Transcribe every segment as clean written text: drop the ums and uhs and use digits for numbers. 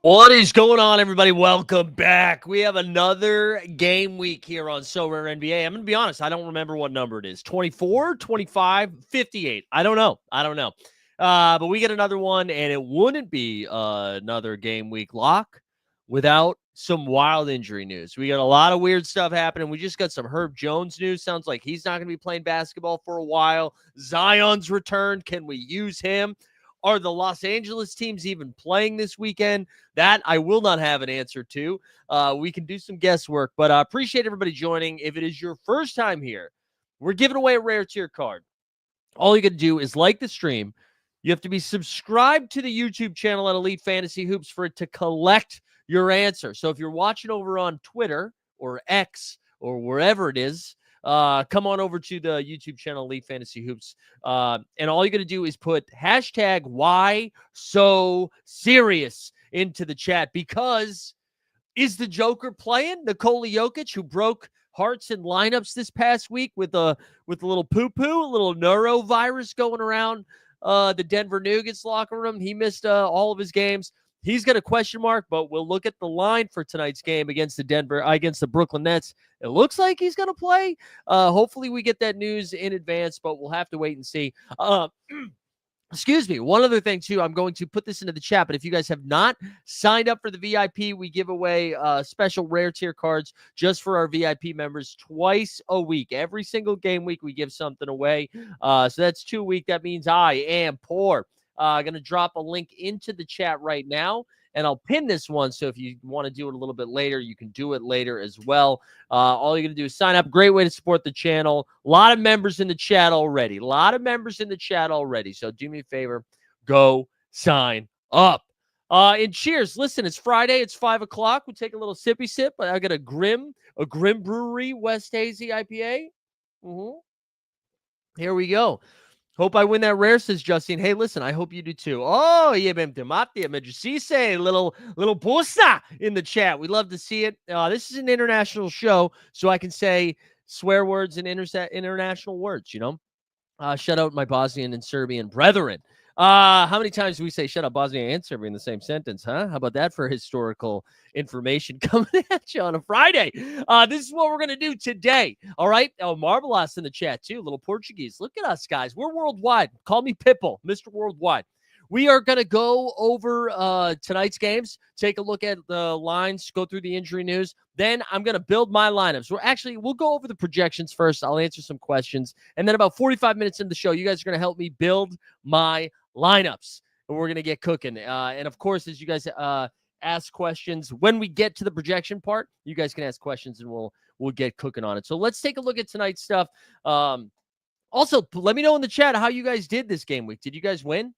What is going on, everybody? Welcome back. We have another game week here on SORARE NBA. I'm going to be honest, I don't remember what number it is. 24, 25, 58. I don't know. But we get another one, and it wouldn't be another game week lock without some wild injury news. We got a lot of weird stuff happening. We just got some Herb Jones news. Sounds like he's not going to be playing basketball for a while. Zion's returned. Can we use him? Are the Los Angeles teams even playing this weekend? That I will not have an answer to. We can do some guesswork, but I appreciate everybody joining. If it is your first time here, we're giving away a rare tier card. All you got to do is like the stream. You have to be subscribed to the YouTube channel at Elite Fantasy Hoops for it to collect your answer. So if you're watching over on Twitter or X or wherever it is, come on over to the YouTube channel, Elite Fantasy Hoops. And all you got to do is put hashtag why so serious into the chat, because is the Joker playing? Nikola Jokic, who broke hearts and lineups this past week with a little poo-poo, a little neurovirus going around the Denver Nuggets locker room. He missed all of his games. He's got a question mark, but we'll look at the line for tonight's game against the Brooklyn Nets. It looks like he's going to play. Hopefully we get that news in advance, but we'll have to wait and see. Excuse me. One other thing, too, I'm going to put this into the chat, but if you guys have not signed up for the VIP, we give away special rare tier cards just for our VIP members twice a week. Every single game week, we give something away. So that's 2 weeks. That means I am poor. Going to drop a link into the chat right now, and I'll pin this one. So if you want to do it a little bit later, you can do it later as well. All you're going to do is sign up. Great way to support the channel. A lot of members in the chat already. So do me a favor. Go sign up. And cheers. Listen, it's Friday. It's 5 o'clock. We'll take a little sippy sip. I got a Grim Brewery West Hazy IPA. Here we go. Hope I win that rare, says Justine. Hey, listen, I hope you do too. Oh, yeah, little busa in the chat. We love to see it. This is an international show, so I can say swear words and international words, you know. Shout out my Bosnian and Serbian brethren. How many times do we say shut up Bosnia and Serbia in the same sentence, huh? How about that for historical information coming at you on a Friday? This is what we're going to do today, all right? Oh, Marvelous in the chat, too. Little Portuguese. Look at us, guys. We're worldwide. Call me Pipple, Mr. Worldwide. We are going to go over tonight's games, take a look at the lines, go through the injury news. Then I'm going to build my lineups. We'll go over the projections first. I'll answer some questions. And then about 45 minutes into the show, you guys are going to help me build my lineups. And we're going to get cooking. And, of course, as you guys ask questions, when we get to the projection part, you guys can ask questions and we'll get cooking on it. So let's take a look at tonight's stuff. Also, let me know in the chat how you guys did this game week. Did you guys win?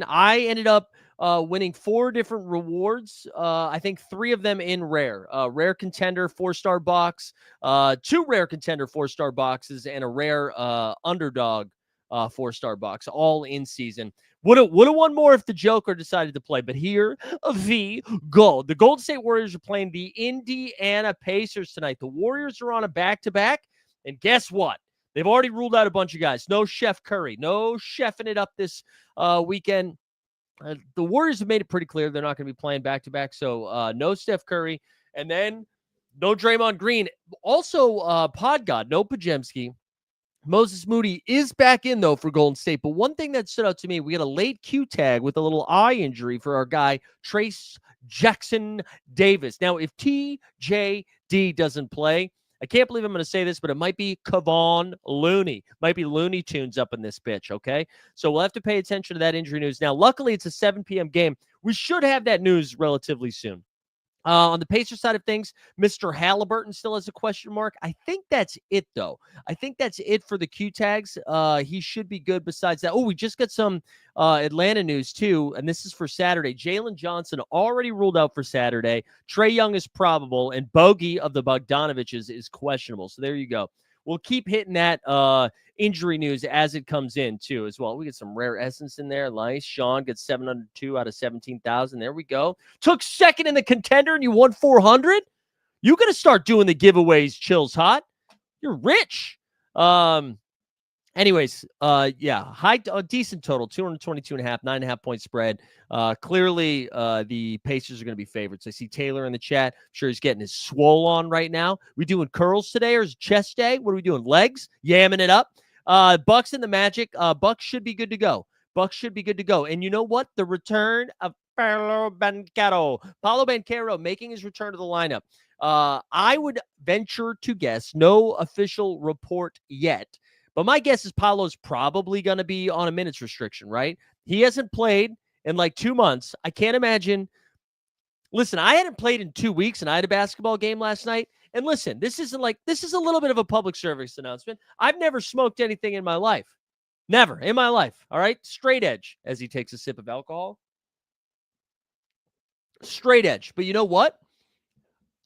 I ended up winning 4 different rewards. I think 3 of them in rare. Rare Contender 4-star box, 2 Rare Contender 4-star boxes, and a rare Underdog 4-star bucks all in season. Would have won more if the Joker decided to play, but here we go. The Golden State Warriors are playing the Indiana Pacers tonight. The Warriors are on a back-to-back, and guess what? They've already ruled out a bunch of guys. No Chef Curry. No chefing it up this weekend. The Warriors have made it pretty clear they're not going to be playing back-to-back, so no Steph Curry. And then no Draymond Green. Also, Pod God, no Pajemski. Moses Moody is back in, though, for Golden State. But one thing that stood out to me, we got a late Q tag with a little eye injury for our guy, Trace Jackson Davis. Now, if TJD doesn't play, I can't believe I'm going to say this, but it might be Kevon Looney. Might be Looney Tunes up in this bitch, okay? So we'll have to pay attention to that injury news. Now, luckily, it's a 7 p.m. game. We should have that news relatively soon. On the Pacers side of things, Mr. Halliburton still has a question mark. I think that's it, though. I think that's it for the Q tags. He should be good besides that. Oh, we just got some Atlanta news, too, and this is for Saturday. Jalen Johnson already ruled out for Saturday. Trae Young is probable, and Bogey of the Bogdanoviches is questionable. So there you go. We'll keep hitting that injury news as it comes in, too, as well. We get some rare essence in there. Nice. Sean gets 702 out of 17,000. There we go. Took second in the Contender, and you won 400? You got to start doing the giveaways, Chills Hot. You're rich. Anyways, yeah, decent total, 222.5, 9.5 point spread. Clearly, the Pacers are going to be favorites. I see Taylor in the chat. I'm sure he's getting his swole on right now. We doing curls today, or is it chest day? What are we doing? Legs? Yamming it up. Bucks and the Magic. Bucks should be good to go. Bucks should be good to go. And you know what? The return of Paolo Banchero making his return to the lineup. I would venture to guess, no official report yet, but my guess is Paolo's probably going to be on a minutes restriction, right? He hasn't played in like 2 months. I can't imagine. Listen, I hadn't played in 2 weeks, and I had a basketball game last night. And listen, this is a little bit of a public service announcement. I've never smoked anything in my life. Never in my life. All right. Straight edge as he takes a sip of alcohol. Straight edge. But you know what?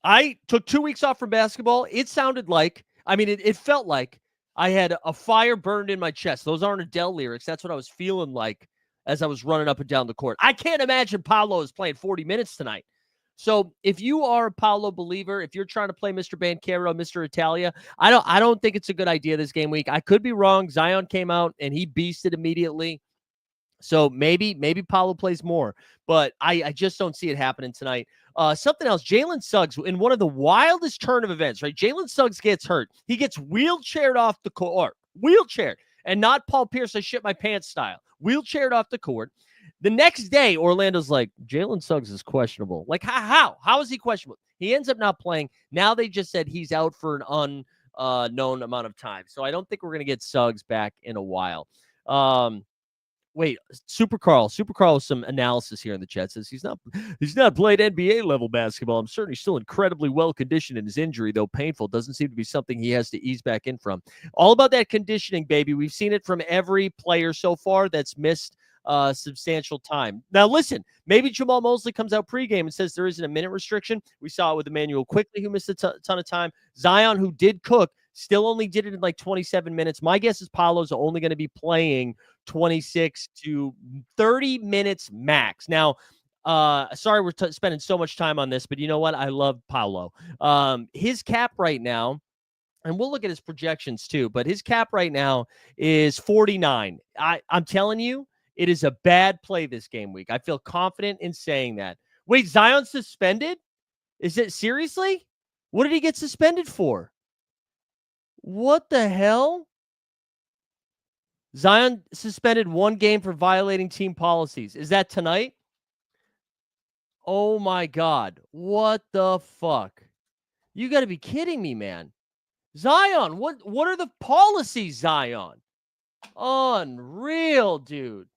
I took 2 weeks off from basketball. It sounded like, it felt like I had a fire burned in my chest. Those aren't Adele lyrics. That's what I was feeling like as I was running up and down the court. I can't imagine Paolo is playing 40 minutes tonight. So if you are a Paolo believer, if you're trying to play Mr. Banchero, Mr. Italia, I don't think it's a good idea this game week. I could be wrong. Zion came out and he beasted immediately. So maybe Paolo plays more, but I just don't see it happening tonight. Something else, Jalen Suggs, in one of the wildest turn of events, right? Jalen Suggs gets hurt. He gets wheelchaired off the court. Wheelchaired. And not Paul Pierce, I shit my pants style. Wheelchaired off the court. The next day, Orlando's like, Jalen Suggs is questionable. Like, how? How is he questionable? He ends up not playing. Now they just said he's out for an unknown amount of time. So I don't think we're going to get Suggs back in a while. Wait, Super Carl with some analysis here in the chat says he's not played NBA level basketball. I'm certainly still incredibly well conditioned in his injury, though painful. Doesn't seem to be something he has to ease back in from. All about that conditioning, baby. We've seen it from every player so far that's missed substantial time. Now, listen, maybe Jamal Mosley comes out pregame and says there isn't a minute restriction. We saw it with Emmanuel Quickly, who missed a ton of time. Zion, who did cook, still only did it in like 27 minutes. My guess is Paolo's only going to be playing 26 to 30 minutes max. Now, sorry we're spending so much time on this, but you know what? I love Paolo. His cap right now, and we'll look at his projections too, but his cap right now is 49. I'm telling you, it is a bad play this game week. I feel confident in saying that. Wait, Zion suspended? Is it seriously? What did he get suspended for? What the hell? Zion suspended 1 game for violating team policies. Is that tonight? Oh, my God. What the fuck? You got to be kidding me, man. Zion, what are the policies, Zion? Unreal, dude.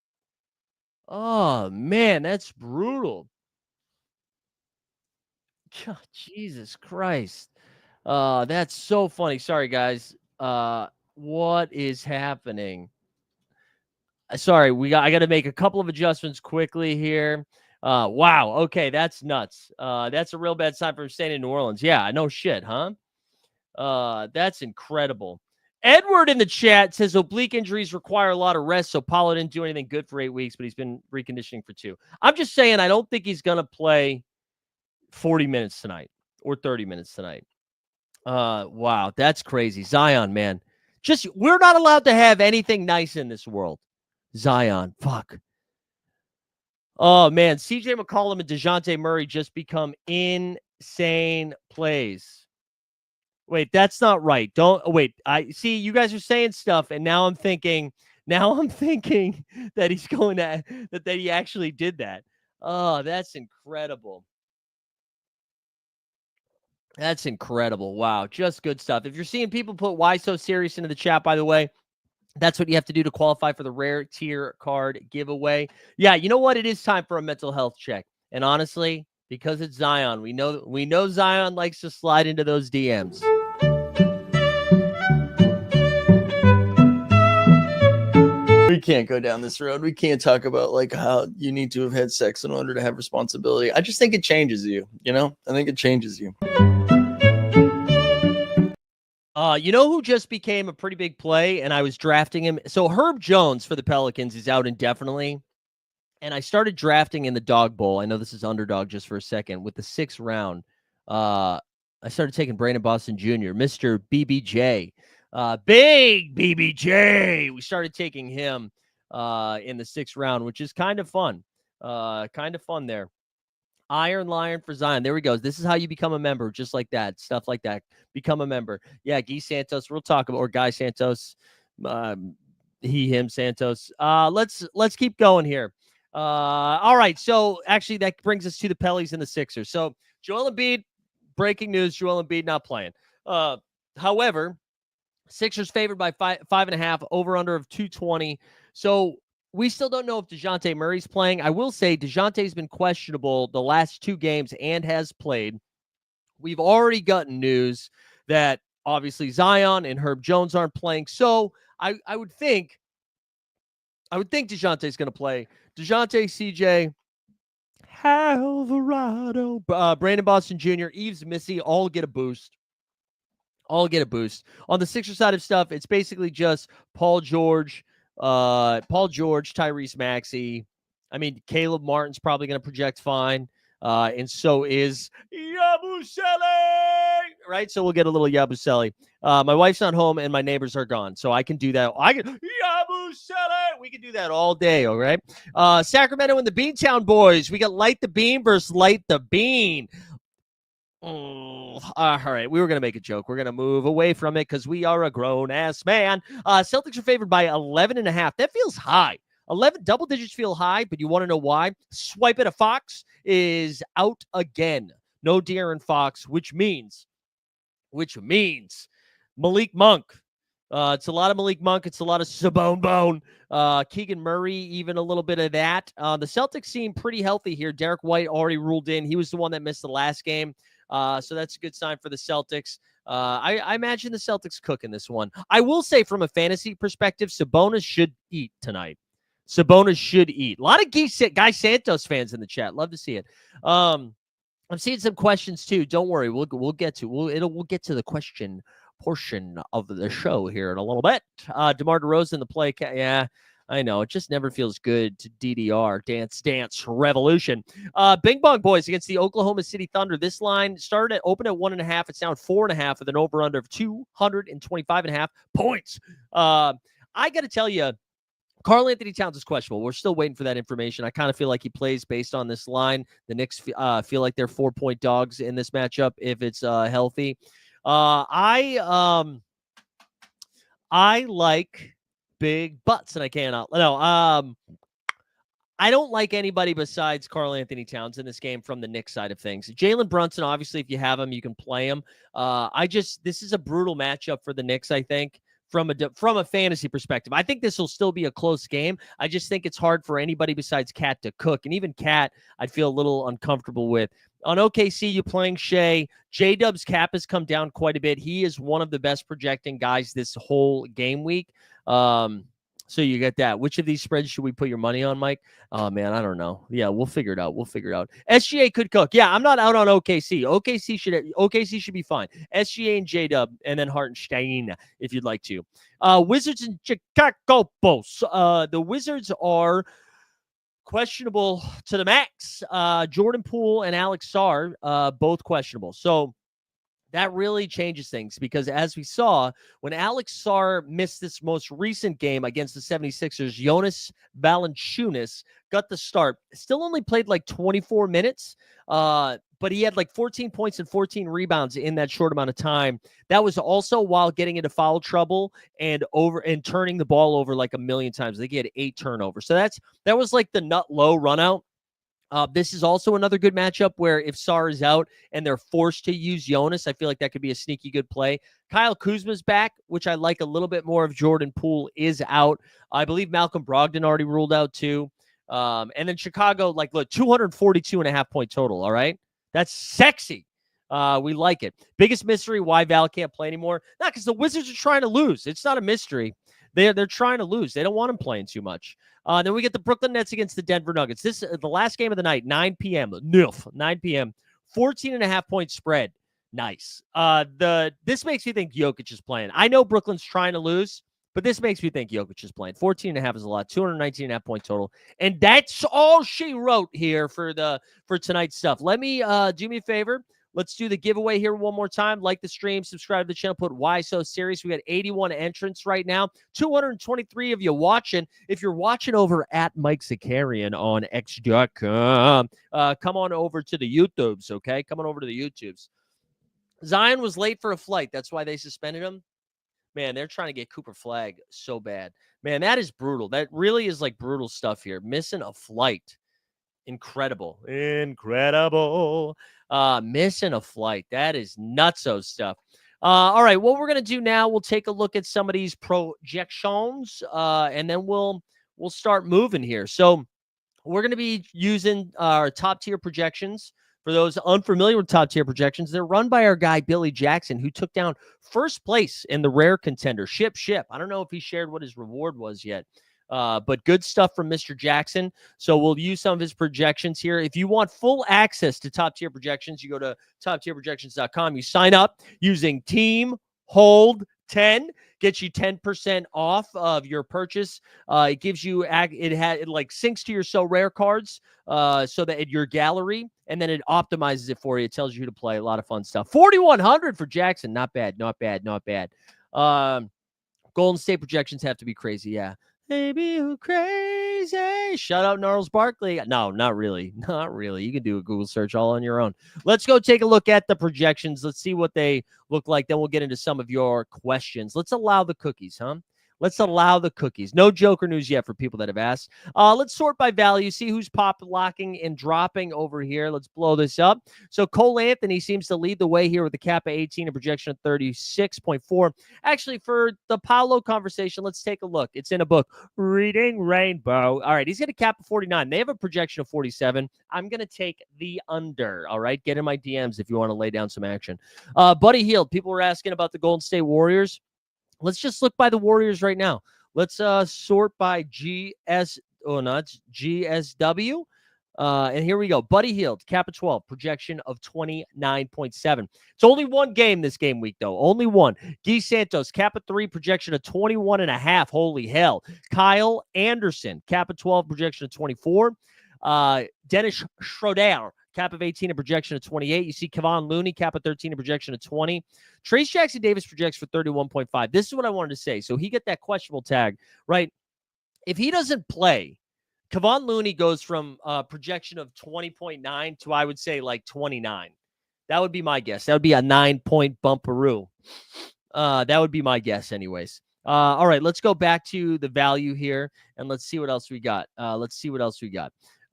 Oh, man, that's brutal. God, Jesus Christ. That's so funny. Sorry, guys. What is happening? Sorry, I got to make a couple of adjustments quickly here. Wow. Okay, that's nuts. That's a real bad sign for staying in New Orleans. Yeah, no shit, huh? That's incredible. Edward in the chat says oblique injuries require a lot of rest, so Paulo didn't do anything good for 8 weeks, but he's been reconditioning for 2. I'm just saying I don't think he's going to play 40 minutes tonight or 30 minutes tonight. Wow, that's crazy. Zion, man. Just, we're not allowed to have anything nice in this world. Zion, fuck. Oh, man. CJ McCollum and DeJounte Murray just become insane plays. Wait, that's not right. Wait. I see you guys are saying stuff, and now I'm thinking that he's going to, that he actually did that. Oh, that's incredible. That's incredible. Wow. Just good stuff. If you're seeing people put Why So Serious into the chat, by the way, that's what you have to do to qualify for the rare tier card giveaway. Yeah, you know what? It is time for a mental health check. And honestly, because it's Zion, we know Zion likes to slide into those DMs. We can't go down this road. We can't talk about like how you need to have had sex in order to have responsibility. I just think it changes you, you know? I think it changes you. You know who just became a pretty big play, and I was drafting him? So Herb Jones for the Pelicans is out indefinitely, and I started drafting in the Dog Bowl. I know this is underdog just for a second. With the 6th round, I started taking Brandon Boston Jr., Mr. BBJ. Big BBJ. We started taking him in the 6th round, which is kind of fun. Kind of fun there. Iron Lion for Zion. There we go. This is how you become a member, just like that. Stuff like that. Become a member. Yeah, Guy Santos. We'll talk about, or Guy Santos. He, him, Santos. Let's keep going here. All right. So actually, that brings us to the Pellies and the Sixers. So Joel Embiid, breaking news: Joel Embiid not playing. However, Sixers favored by 5.5, over under of 220. So we still don't know if DeJounte Murray's playing. I will say DeJounte's been questionable the last 2 games and has played. We've already gotten news that obviously Zion and Herb Jones aren't playing. So I would think DeJounte's going to play. DeJounte, CJ, Alvarado, Brandon Boston Jr., Yves Missy all get a boost. On the Sixers side of stuff, it's basically just Paul George, Tyrese Maxey. I mean, Caleb Martin's probably going to project fine, and so is Yabusele, right? So we'll get a little Yabusele. My wife's not home, and my neighbors are gone, so I can do that. Yabusele. We can do that all day, all right? Sacramento and the Beantown Boys. We got Light the Bean versus Light the Bean. All right. We were going to make a joke. We're going to move away from it because we are a grown-ass man. Celtics are favored by 11.5. That feels high. 11 double digits feel high, but you want to know why? Swipe it a Fox is out again. No De'Aaron Fox, which means Malik Monk. It's a lot of Malik Monk. It's a lot of Sabone Bone. Keegan Murray, even a little bit of that. The Celtics seem pretty healthy here. Derek White already ruled in. He was the one that missed the last game. So that's a good sign for the Celtics. I imagine the Celtics cooking this one. I will say from a fantasy perspective, Sabonis should eat tonight. Sabonis should eat. A lot of Guy Santos fans in the chat. Love to see it. I'm seeing some questions too. Don't worry. We'll get to the question portion of the show here in a little bit. DeMar DeRozan, the play. Yeah, I know. It just never feels good to DDR. Dance Revolution. Bing Bong Boys against the Oklahoma City Thunder. This line opened at 1.5. It's down 4.5 with an over-under of 225.5 points. I got to tell you, Karl Anthony Towns is questionable. We're still waiting for that information. I kind of feel like he plays based on this line. The Knicks feel like they're 4-point dogs in this matchup if it's healthy. I like big butts, and I cannot. No, I don't like anybody besides Karl Anthony Towns in this game from the Knicks side of things. Jalen Brunson, obviously, if you have him, you can play him. This is a brutal matchup for the Knicks, I think, from a fantasy perspective. I think this will still be a close game. I just think it's hard for anybody besides Cat to cook, and even Cat, I'd feel a little uncomfortable with. On OKC, you playing Shea. J-Dub's cap has come down quite a bit. He is one of the best projecting guys this whole game week. So you get that. Which of these spreads should we put your money on, Mike? Oh, man, I don't know. Yeah, we'll figure it out. SGA could cook. Yeah, I'm not out on OKC. OKC should be fine. SGA and J-Dub, and then Hartenstein if you'd like to. Wizards and Chicago Bulls. The Wizards are questionable to the max. Jordan Poole and Alex Sarr, both questionable. So that really changes things because as we saw, when Alex Sarr missed this most recent game against the 76ers, Jonas Valanciunas got the start. Still only played like 24 minutes, but he had like 14 points and 14 rebounds in that short amount of time. That was also while getting into foul trouble and turning the ball over like a million times. I think he had 8 turnovers. So that was like the nut low run out. This is also another good matchup where if Sarr is out and they're forced to use Jonas, I feel like that could be a sneaky good play. Kyle Kuzma's back, which I like a little bit more if Jordan Poole is out. I believe Malcolm Brogdon already ruled out too. And then Chicago, like, look, 242.5 point total, all right? That's sexy. We like it. Biggest mystery why Val can't play anymore? Not because the Wizards are trying to lose. It's not a mystery. They're trying to lose. They don't want him playing too much. Then we get the Brooklyn Nets against the Denver Nuggets. This is the last game of the night, 9 p.m. 9 p.m. 14.5 point spread. Nice. This makes me think Jokic is playing. I know Brooklyn's trying to lose, but this makes me think Jokic is playing. 14.5 is a lot. 219.5 point total. And that's all she wrote here for tonight's stuff. Let me do me a favor. Let's do the giveaway here one more time. Like the stream, subscribe to the channel, put Why So Serious. We got 81 entrants right now. 223 of you watching. If you're watching over at Mike Zakarian on X.com, come on over to the YouTubes, okay? Come on over to the YouTubes. Zion was late for a flight. That's why they suspended him. Man, they're trying to get Cooper Flagg so bad. Man, that is brutal. That really is like brutal stuff here. Missing a flight. Incredible. Missing a flight. That is nutso stuff. All right, what we're going to do now, we'll take a look at some of these projections, and then we'll start moving here. So we're going to be using our top-tier projections. For those unfamiliar with top-tier projections, they're run by our guy, Billy Jackson, who took down first place in the rare contender. Ship. I don't know if he shared what his reward was yet. But good stuff from Mr. Jackson. So we'll use some of his projections here. If you want full access to top-tier projections, you go to toptierprojections.com. You sign up using Team Hold 10. Gets you 10% off of your purchase. It gives you it like syncs to your SORARE cards so that in your gallery, and then it optimizes it for you. It tells you who to play. A lot of fun stuff. 4,100 for Jackson. Not bad. Golden State projections have to be crazy. Yeah. Baby, you crazy. Shout out Gnarls Barkley. No, not really. You can do a Google search all on your own. Let's go take a look at the projections. Let's see what they look like. Then we'll get into some of your questions. Let's allow the cookies, huh? Let's allow the cookies. No Joker news yet for people that have asked. Let's sort by value, see who's pop locking and dropping over here. Let's blow this up. So Cole Anthony seems to lead the way here with a cap of 18, a projection of 36.4. Actually, for the Paolo conversation, let's take a look. It's in a book, Reading Rainbow. All right, he's got a cap of 49. They have a projection of 47. I'm going to take the under, all right? Get in my DMs if you want to lay down some action. Buddy Hield, people were asking about the Golden State Warriors. Let's just look by the Warriors right now. Let's sort by GSW. And here we go. Buddy Hield, cap of 12, projection of 29.7. It's only one game this game week, though. Only one. Guy Santos, cap of 3, projection of 21.5. Holy hell. Kyle Anderson, cap of 12, projection of 24. Dennis Schroeder, cap of 18, a projection of 28. You see Kevon Looney, cap of 13, a projection of 20. Trace Jackson Davis projects for 31.5. This is what I wanted to say. So he get that questionable tag, right? If he doesn't play, Kevon Looney goes from a projection of 20.9 to, I would say, like 29. That would be my guess. That would be a 9-point bumperoo. That would be my guess anyways. All right, let's go back to the value here, and let's see what else we got.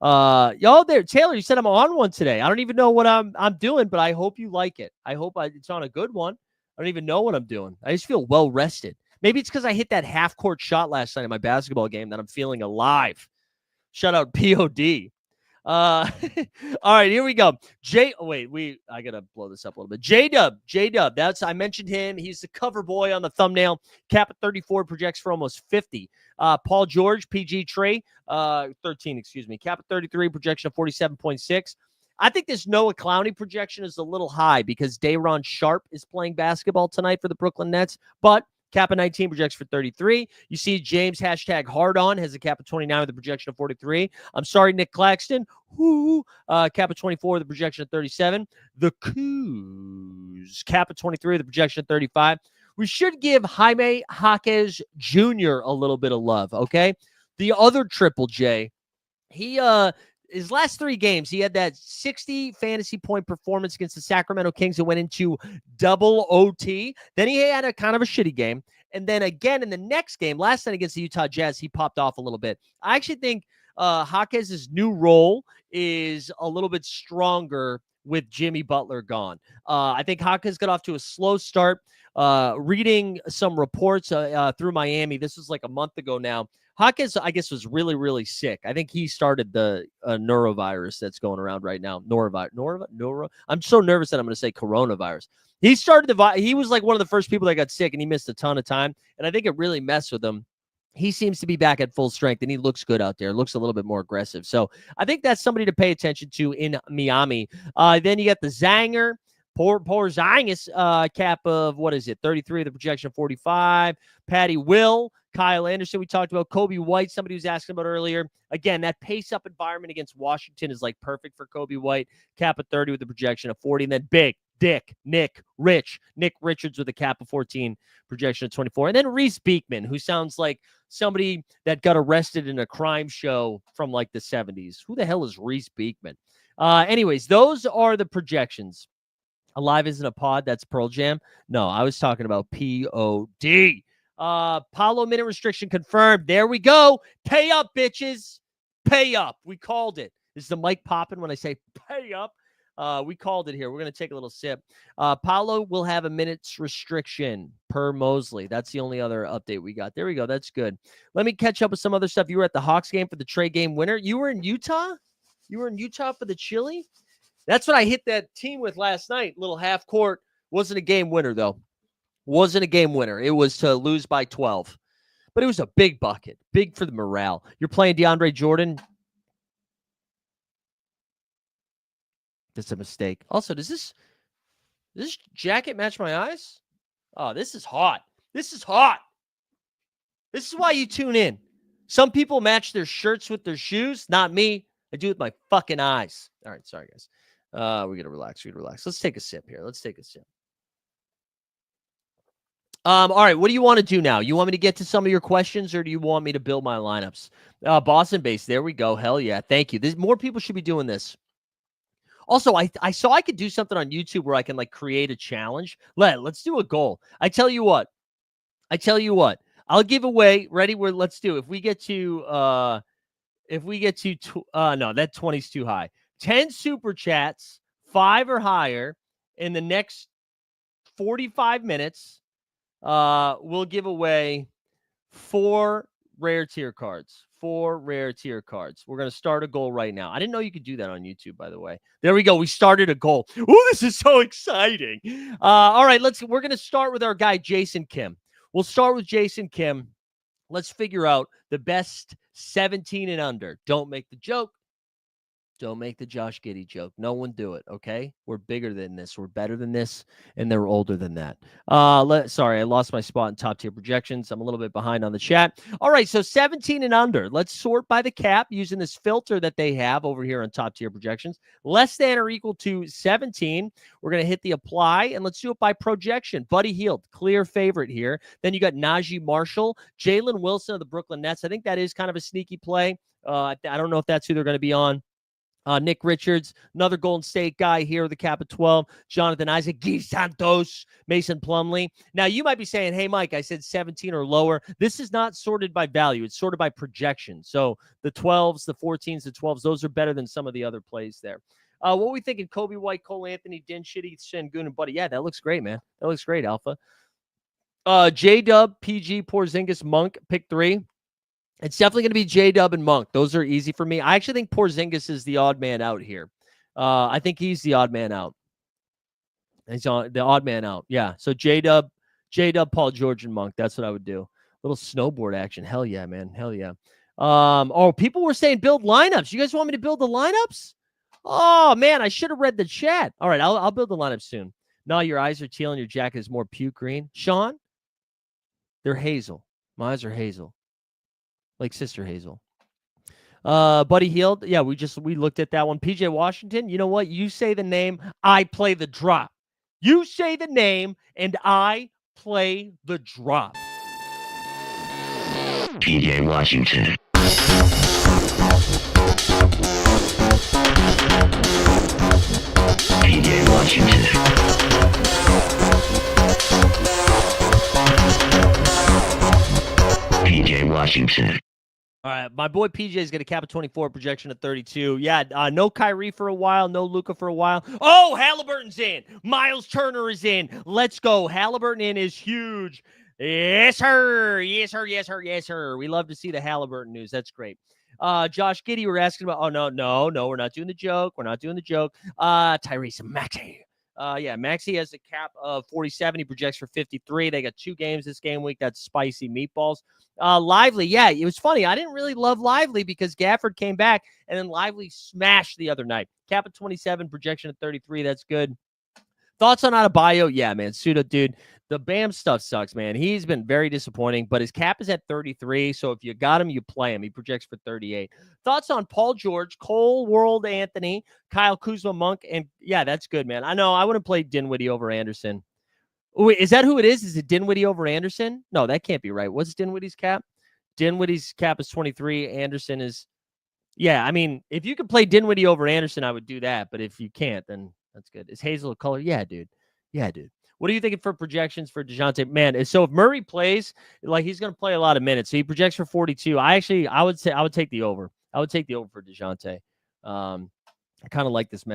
Y'all there, Taylor, you said I'm on one today. I don't even know what I'm doing, but I hope you like it. I hope it's on a good one. I don't even know what I'm doing. I just feel well rested. Maybe it's because I hit that half-court shot last night in my basketball game that I'm feeling alive. Shout out POD. All right, here we go. I gotta blow this up a little bit. J-Dub. I mentioned him. He's the cover boy on the thumbnail. Cap at 34, projects for almost 50. Paul George, PG Trey, 13, excuse me. Cap at 33, projection of 47.6. I think this Noah Clowney projection is a little high because Day'Ron Sharpe is playing basketball tonight for the Brooklyn Nets, but cap of 19 projects for 33. You see James #HardOn has a cap of 29 with a projection of 43. I'm sorry, Nick Claxton. Cap of 24 with a projection of 37. The Coos, cap of 23 with a projection of 35. We should give Jaime Jaquez Jr. a little bit of love, okay? The other Triple J, his last 3 games, he had that 60 fantasy point performance against the Sacramento Kings that went into double OT. Then he had a kind of a shitty game. And then again in the next game, last night against the Utah Jazz, he popped off a little bit. I actually think Jaquez's new role is a little bit stronger with Jimmy Butler gone. I think Jaquez got off to a slow start. Reading some reports through Miami, this was like a month ago now. Jaquez, I guess, was really, really sick. I think he started the norovirus that's going around right now. Noro. I'm so nervous that I'm going to say coronavirus. He started he was like one of the first people that got sick, and he missed a ton of time. And I think it really messed with him. He seems to be back at full strength, and he looks good out there. Looks a little bit more aggressive. So I think that's somebody to pay attention to in Miami. Then you got the Zanger. Porzingis, cap of, 33, the projection of 45. Patty Will, Kyle Anderson, we talked about. Kobe White, somebody was asking about earlier. Again, that pace-up environment against Washington is like perfect for Kobe White. Cap of 30 with a projection of 40. And then Big Dick Nick Richards with a cap of 14, projection of 24. And then Reese Beekman, who sounds like somebody that got arrested in a crime show from like the 70s. Who the hell is Reese Beekman? Anyways, those are the projections. Alive isn't a pod. That's Pearl Jam. No, I was talking about POD. Paulo minute restriction confirmed. There we go. Pay up, bitches. Pay up. We called it. Is the mic popping when I say pay up? We called it here. We're going to take a little sip. Paulo will have a minute's restriction per Mosley. That's the only other update we got. There we go. That's good. Let me catch up with some other stuff. You were at the Hawks game for the Trey game winner. You were in Utah? You were in Utah for the Chili? That's what I hit that team with last night. Little half court. Wasn't a game winner, though. Wasn't a game winner. It was to lose by 12. But it was a big bucket. Big for the morale. You're playing DeAndre Jordan. That's a mistake. Also, does this jacket match my eyes? Oh, this is hot. This is hot. This is why you tune in. Some people match their shirts with their shoes. Not me. I do it with my fucking eyes. All right. Sorry, guys. We gotta relax. Let's take a sip here. All right, what do you want to do now? You want me to get to some of your questions, or do you want me to build my lineups? Boston base. There we go. Hell yeah. Thank you. More people should be doing this. Also, I saw I could do something on YouTube where I can like create a challenge. Let's do a goal. I tell you what. I'll give away. Ready? Let's do. If we get to no, that 20's too high. 10 super chats, 5 or higher in the next 45 minutes. We'll give away 4 rare tier cards. 4 rare tier cards. We're going to start a goal right now. I didn't know you could do that on YouTube, by the way. There we go. We started a goal. Ooh, this is so exciting. All right, we're going to start with our guy, Jason Kim. We'll start with Jason Kim. Let's figure out the best 17 and under. Don't make the joke. Don't make the Josh Giddey joke. No one do it, okay? We're bigger than this. We're better than this, and they're older than that. Sorry, I lost my spot in top-tier projections. I'm a little bit behind on the chat. All right, so 17 and under. Let's sort by the cap using this filter that they have over here on top-tier projections. Less than or equal to 17. We're going to hit the apply, and let's do it by projection. Buddy Hield, clear favorite here. Then you got Najee Marshall, Jalen Wilson of the Brooklyn Nets. I think that is kind of a sneaky play. I don't know if that's who they're going to be on. Nick Richards, another Golden State guy here with the cap of 12. Jonathan Isaac, Guy Santos, Mason Plumlee. Now, you might be saying, hey, Mike, I said 17 or lower. This is not sorted by value. It's sorted by projection. So the 12s, the 14s, the 12s, those are better than some of the other plays there. What are we thinking? Kobe White, Cole Anthony, Din Shitty, Şengün, and Buddy. Yeah, that looks great, man. That looks great, Alpha. J-Dub, PG, Porzingis, Monk, pick 3. It's definitely going to be J-Dub and Monk. Those are easy for me. I actually think Porzingis is the odd man out here. I think he's the odd man out. He's on the odd man out. Yeah. So J-Dub, Paul George, and Monk. That's what I would do. Little snowboard action. Hell yeah, man. Hell yeah. People were saying build lineups. You guys want me to build the lineups? Oh man, I should have read the chat. All right, I'll build the lineup soon. No, your eyes are teal and your jacket is more puke green. Sean, they're hazel. My eyes are hazel, like Sister Hazel. Buddy Hield. Yeah, we looked at that one. PJ Washington. You know what? You say the name, I play the drop. You say the name, and I play the drop. PJ Washington. PJ Washington. PJ Washington. All right, my boy PJ is going to cap a 24, projection of 32. Yeah, no Kyrie for a while, no Luka for a while. Oh, Halliburton's in. Miles Turner is in. Let's go. Halliburton in is huge. Yes, sir. Yes, sir. Yes, sir. Yes, sir. We love to see the Halliburton news. That's great. Josh Giddey, we're asking about. Oh, no. We're not doing the joke. Tyrese Maxey. Maxey has a cap of 47. He projects for 53. They got 2 games this game week. That's spicy meatballs. Lively, yeah, it was funny. I didn't really love Lively because Gafford came back, and then Lively smashed the other night. Cap of 27, projection of 33. That's good. Thoughts on Adebayo? Yeah, man, Suda, dude. The Bam stuff sucks, man. He's been very disappointing, but his cap is at 33, so if you got him, you play him. He projects for 38. Thoughts on Paul George, Cole, World, Anthony, Kyle Kuzma, Monk, and yeah, that's good, man. I know I wouldn't play Dinwiddie over Anderson. Wait, is that who it is? Is it Dinwiddie over Anderson? No, that can't be right. What's Dinwiddie's cap? Dinwiddie's cap is 23. Anderson is, yeah, I mean, if you could play Dinwiddie over Anderson, I would do that. But if you can't, then that's good. Is Hazel a color? Yeah, dude. What are you thinking for projections for DeJounte? Man, so if Murray plays, like he's going to play a lot of minutes. So he projects for 42. I would take the over. I would take the over for DeJounte. I kind of like this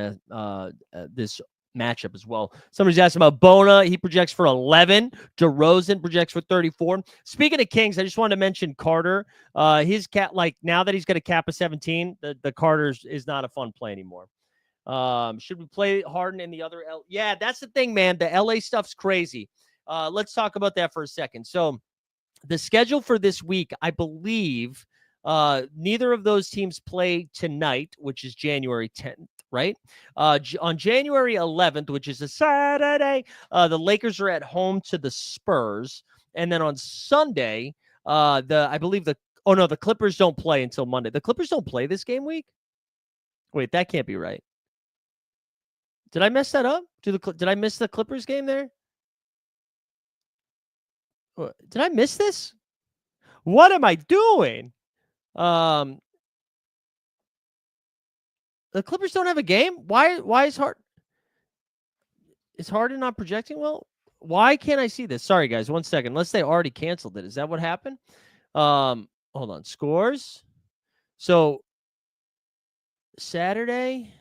this matchup as well. Somebody's asking about Bona. He projects for 11. DeRozan projects for 34. Speaking of Kings, I just wanted to mention Carter. His cap, like now that he's got a cap of 17, the Carter's is not a fun play anymore. Should we play Harden in the other? Yeah, that's the thing, man. The LA stuff's crazy. Let's talk about that for a second. So the schedule for this week, I believe, neither of those teams play tonight, which is January 10th, right? On January 11th, which is a Saturday, the Lakers are at home to the Spurs. And then on Sunday, the Clippers don't play until Monday. The Clippers don't play this game week? Wait, that can't be right. Did I mess that up? Did I miss the Clippers game there? Did I miss this? What am I doing? The Clippers don't have a game? Why is Harden not projecting well? Why can't I see this? Sorry, guys. 1 second. Unless they already canceled it. Is that what happened? Hold on. Scores. So Saturday.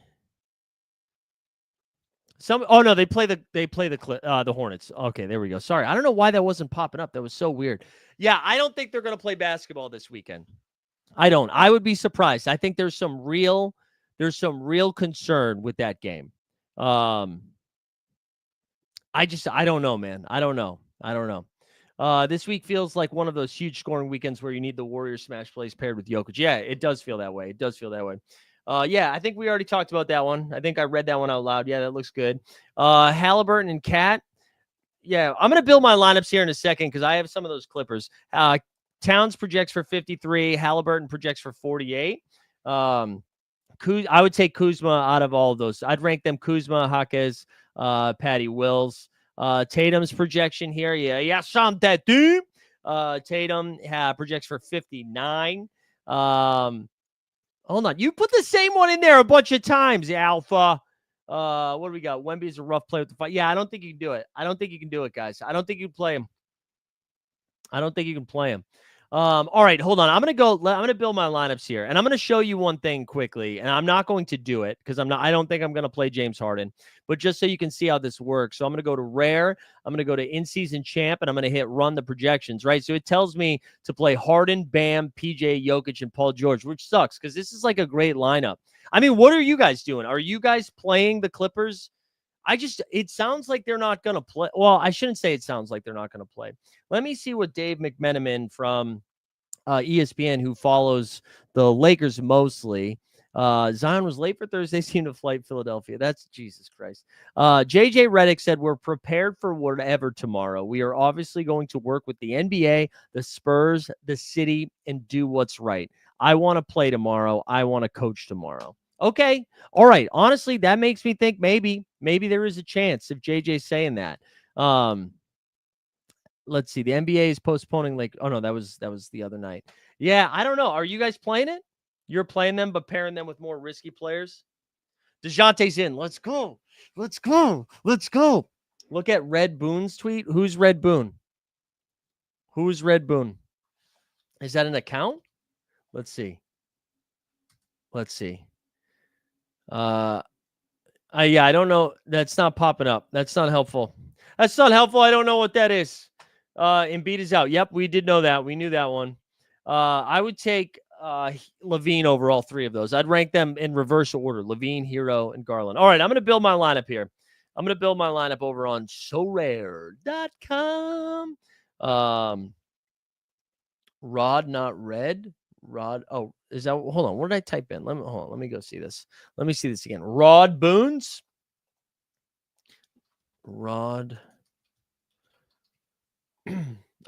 They play the Hornets. Okay, there we go. Sorry. I don't know why that wasn't popping up. That was so weird. Yeah, I don't think they're going to play basketball this weekend. I don't. I would be surprised. I think there's some real concern with that game. I don't know, man. I don't know. This week feels like one of those huge scoring weekends where you need the Warriors smash plays paired with Jokic. Yeah, it does feel that way. I think we already talked about that one. I think I read that one out loud. Yeah, that looks good. Halliburton and Cat. Yeah, I'm going to build my lineups here in a second because I have some of those Clippers. Towns projects for 53. Halliburton projects for 48. I would take Kuzma out of all of those. I'd rank them Kuzma, Jaquez, Patty Wills. Tatum's projection here. Yeah, some that dude. Tatum projects for 59. Hold on. You put the same one in there a bunch of times, Alpha. What do we got? Wemby's a rough play with the fight. Yeah, I don't think you can do it. I don't think you can do it, guys. I don't think you can play him. All right, hold on. I'm gonna build my lineups here, and I'm gonna show you one thing quickly. And I'm not going to do it because I don't think I'm gonna play James Harden, but just so you can see how this works. So I'm gonna go to rare. I'm gonna go to in-season champ, and I'm gonna hit run the projections. Right. So it tells me to play Harden, Bam, PJ, Jokic, and Paul George, which sucks because this is like a great lineup. I mean, what are you guys doing? Are you guys playing the Clippers? It sounds like they're not going to play. Well, I shouldn't say it sounds like they're not going to play. Let me see what Dave McMenamin from ESPN, who follows the Lakers mostly. Zion was late for Thursday's team to flight Philadelphia. That's Jesus Christ. JJ Redick said, we're prepared for whatever tomorrow. We are obviously going to work with the NBA, the Spurs, the city, and do what's right. I want to play tomorrow. I want to coach tomorrow. Okay. All right. Honestly, that makes me think maybe there is a chance if JJ's saying that. Let's see. The NBA is postponing oh no, that was the other night. Yeah, I don't know. Are you guys playing it? You're playing them, but pairing them with more risky players. DeJounte's in. Let's go. Let's go. Let's go. Look at Red Boone's tweet. Who's Red Boone? Who's Red Boone? Is that an account? Let's see. Yeah, I don't know. That's not popping up. That's not helpful. I don't know what that is. Embiid is out. Yep, we did know that. We knew that one. I would take Levine over all three of those. I'd rank them in reverse order: Levine, Hero, and Garland. All right, I'm going to build my lineup here. I'm going to build my lineup over on SORARE.com. Rod, not red. Rod. Oh, is that? Hold on. What did I type in? Let me go see this. Let me see this again. Rod Boone's. Rod.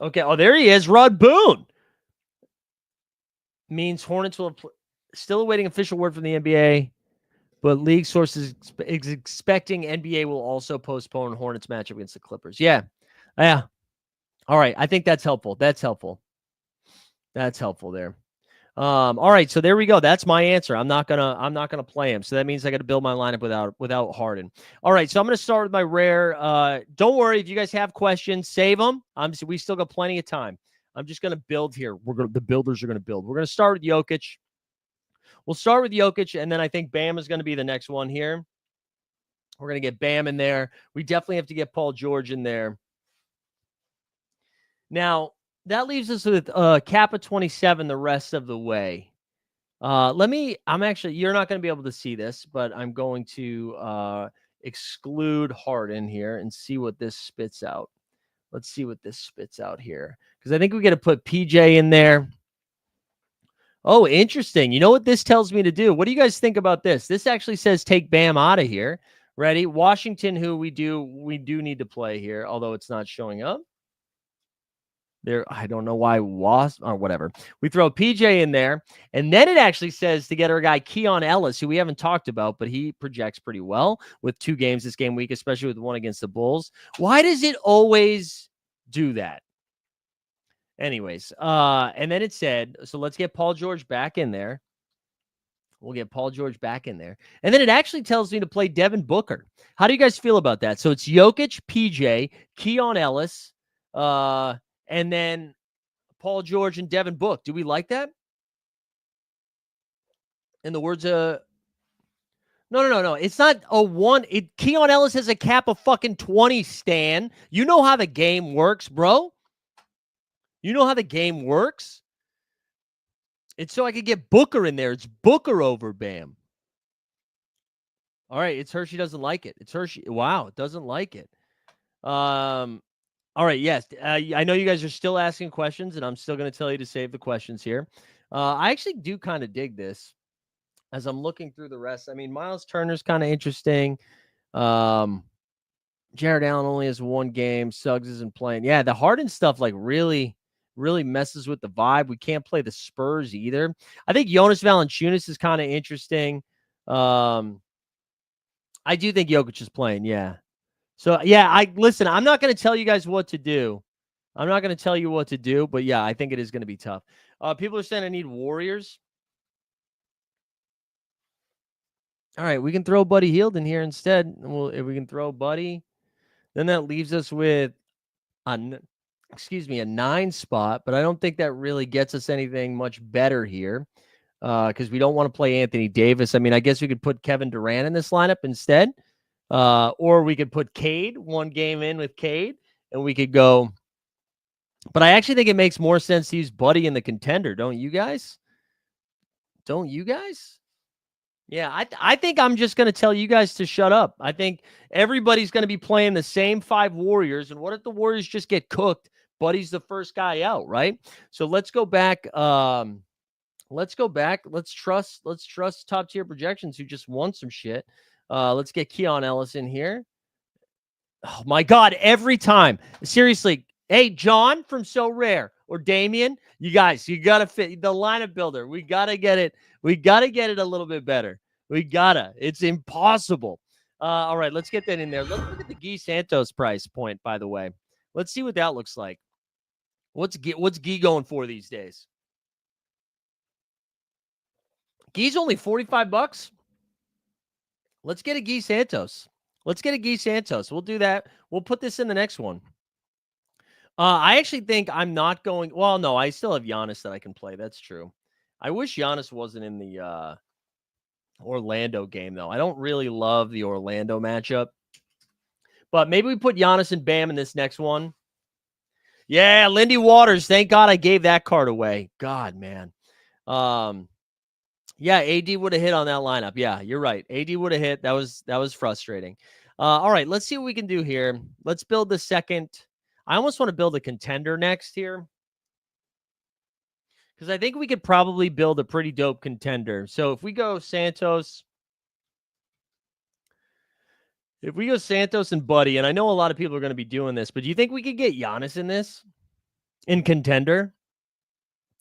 Okay. Oh, there he is. Rod Boone. Means Hornets will still awaiting official word from the NBA, but league sources is expecting NBA will also postpone Hornets matchup against the Clippers. Yeah. All right. I think that's helpful. That's helpful there. All right, so there we go. That's my answer. I'm not gonna play him. So that means I got to build my lineup without Harden. All right, so I'm gonna start with my rare. Don't worry if you guys have questions, save them. We still got plenty of time. I'm just gonna build here. The builders are gonna build. We're gonna start with Jokic. We'll start with Jokic, and then I think Bam is gonna be the next one here. We're gonna get Bam in there. We definitely have to get Paul George in there. Now, that leaves us with Kappa 27 the rest of the way. You're not going to be able to see this, but I'm going to exclude Harden here and see what this spits out. Let's see what this spits out here. Because I think we got to put PJ in there. Oh, interesting. You know what this tells me to do? What do you guys think about this? This actually says take Bam out of here. Ready? Washington, who we do need to play here, although it's not showing up. There, I don't know why or whatever. We throw PJ in there, and then it actually says to get our guy Keon Ellis, who we haven't talked about, but he projects pretty well with 2 games this game week, especially with one against the Bulls. Why does it always do that? Anyways, and then it said, so let's get Paul George back in there. We'll get Paul George back in there. And then it actually tells me to play Devin Booker. How do you guys feel about that? So it's Jokic, PJ, Keon Ellis, and then Paul George and Devin Book. Do we like that? In the words of No. It's not a one. Keon Ellis has a cap of fucking 20, Stan. You know how the game works, bro. You know how the game works? It's so I could get Booker in there. It's Booker over Bam. All right, it's Hershey doesn't like it. It's Hershey. Wow, it doesn't like it. All right, yes. I know you guys are still asking questions, and I'm still going to tell you to save the questions here. I actually do kind of dig this as I'm looking through the rest. I mean, Miles Turner's kind of interesting. Jared Allen only has 1 game. Suggs isn't playing. Yeah, the Harden stuff really messes with the vibe. We can't play the Spurs either. I think Jonas Valanciunas is kind of interesting. I do think Jokic is playing, yeah. So, yeah, I'm not going to tell you guys what to do. I'm not going to tell you what to do, but, yeah, I think it is going to be tough. People are saying I need Warriors. All right, we can throw Buddy Hield in here instead. If we can throw Buddy, then that leaves us with excuse me, a 9 spot, but I don't think that really gets us anything much better here because we don't want to play Anthony Davis. I mean, I guess we could put Kevin Durant in this lineup instead, or we could put Cade, one game in with Cade, and we could go. But I actually think it makes more sense to use Buddy in the Contender. Don't you guys? Don't you guys? Yeah, I think I'm just going to tell you guys to shut up. I think everybody's going to be playing the same 5 Warriors. And what if the Warriors just get cooked? Buddy's the first guy out, right? So let's go back. Let's go back. Let's trust top tier projections who just won some shit. Let's get Keon Ellis in here. Oh my God, every time. Seriously. Hey, John from SORARE or Damien, you guys, you got to fit the lineup builder. We got to get it. We got to get it a little bit better. We got to. It's impossible. All right, let's get that in there. Let's look at the Guy Santos price point, by the way. Let's see what that looks like. What's Guy going for these days? Guy's only $45. Let's get a Guy Santos. Let's get a Guy Santos. We'll do that. We'll put this in the next one. I actually think I'm not going. Well, no, I still have Giannis that I can play. That's true. I wish Giannis wasn't in the Orlando game, though. I don't really love the Orlando matchup. But maybe we put Giannis and Bam in this next one. Yeah, Lindy Waters. Thank God I gave that card away. God, man. Yeah, AD would have hit on that lineup. Yeah, you're right. AD would have hit. That was frustrating. All right, let's see what we can do here. Let's build the second. I almost want to build a contender next here because I think we could probably build a pretty dope contender. So if we go Santos, and Buddy, and I know a lot of people are going to be doing this, but do you think we could get Giannis in this in contender?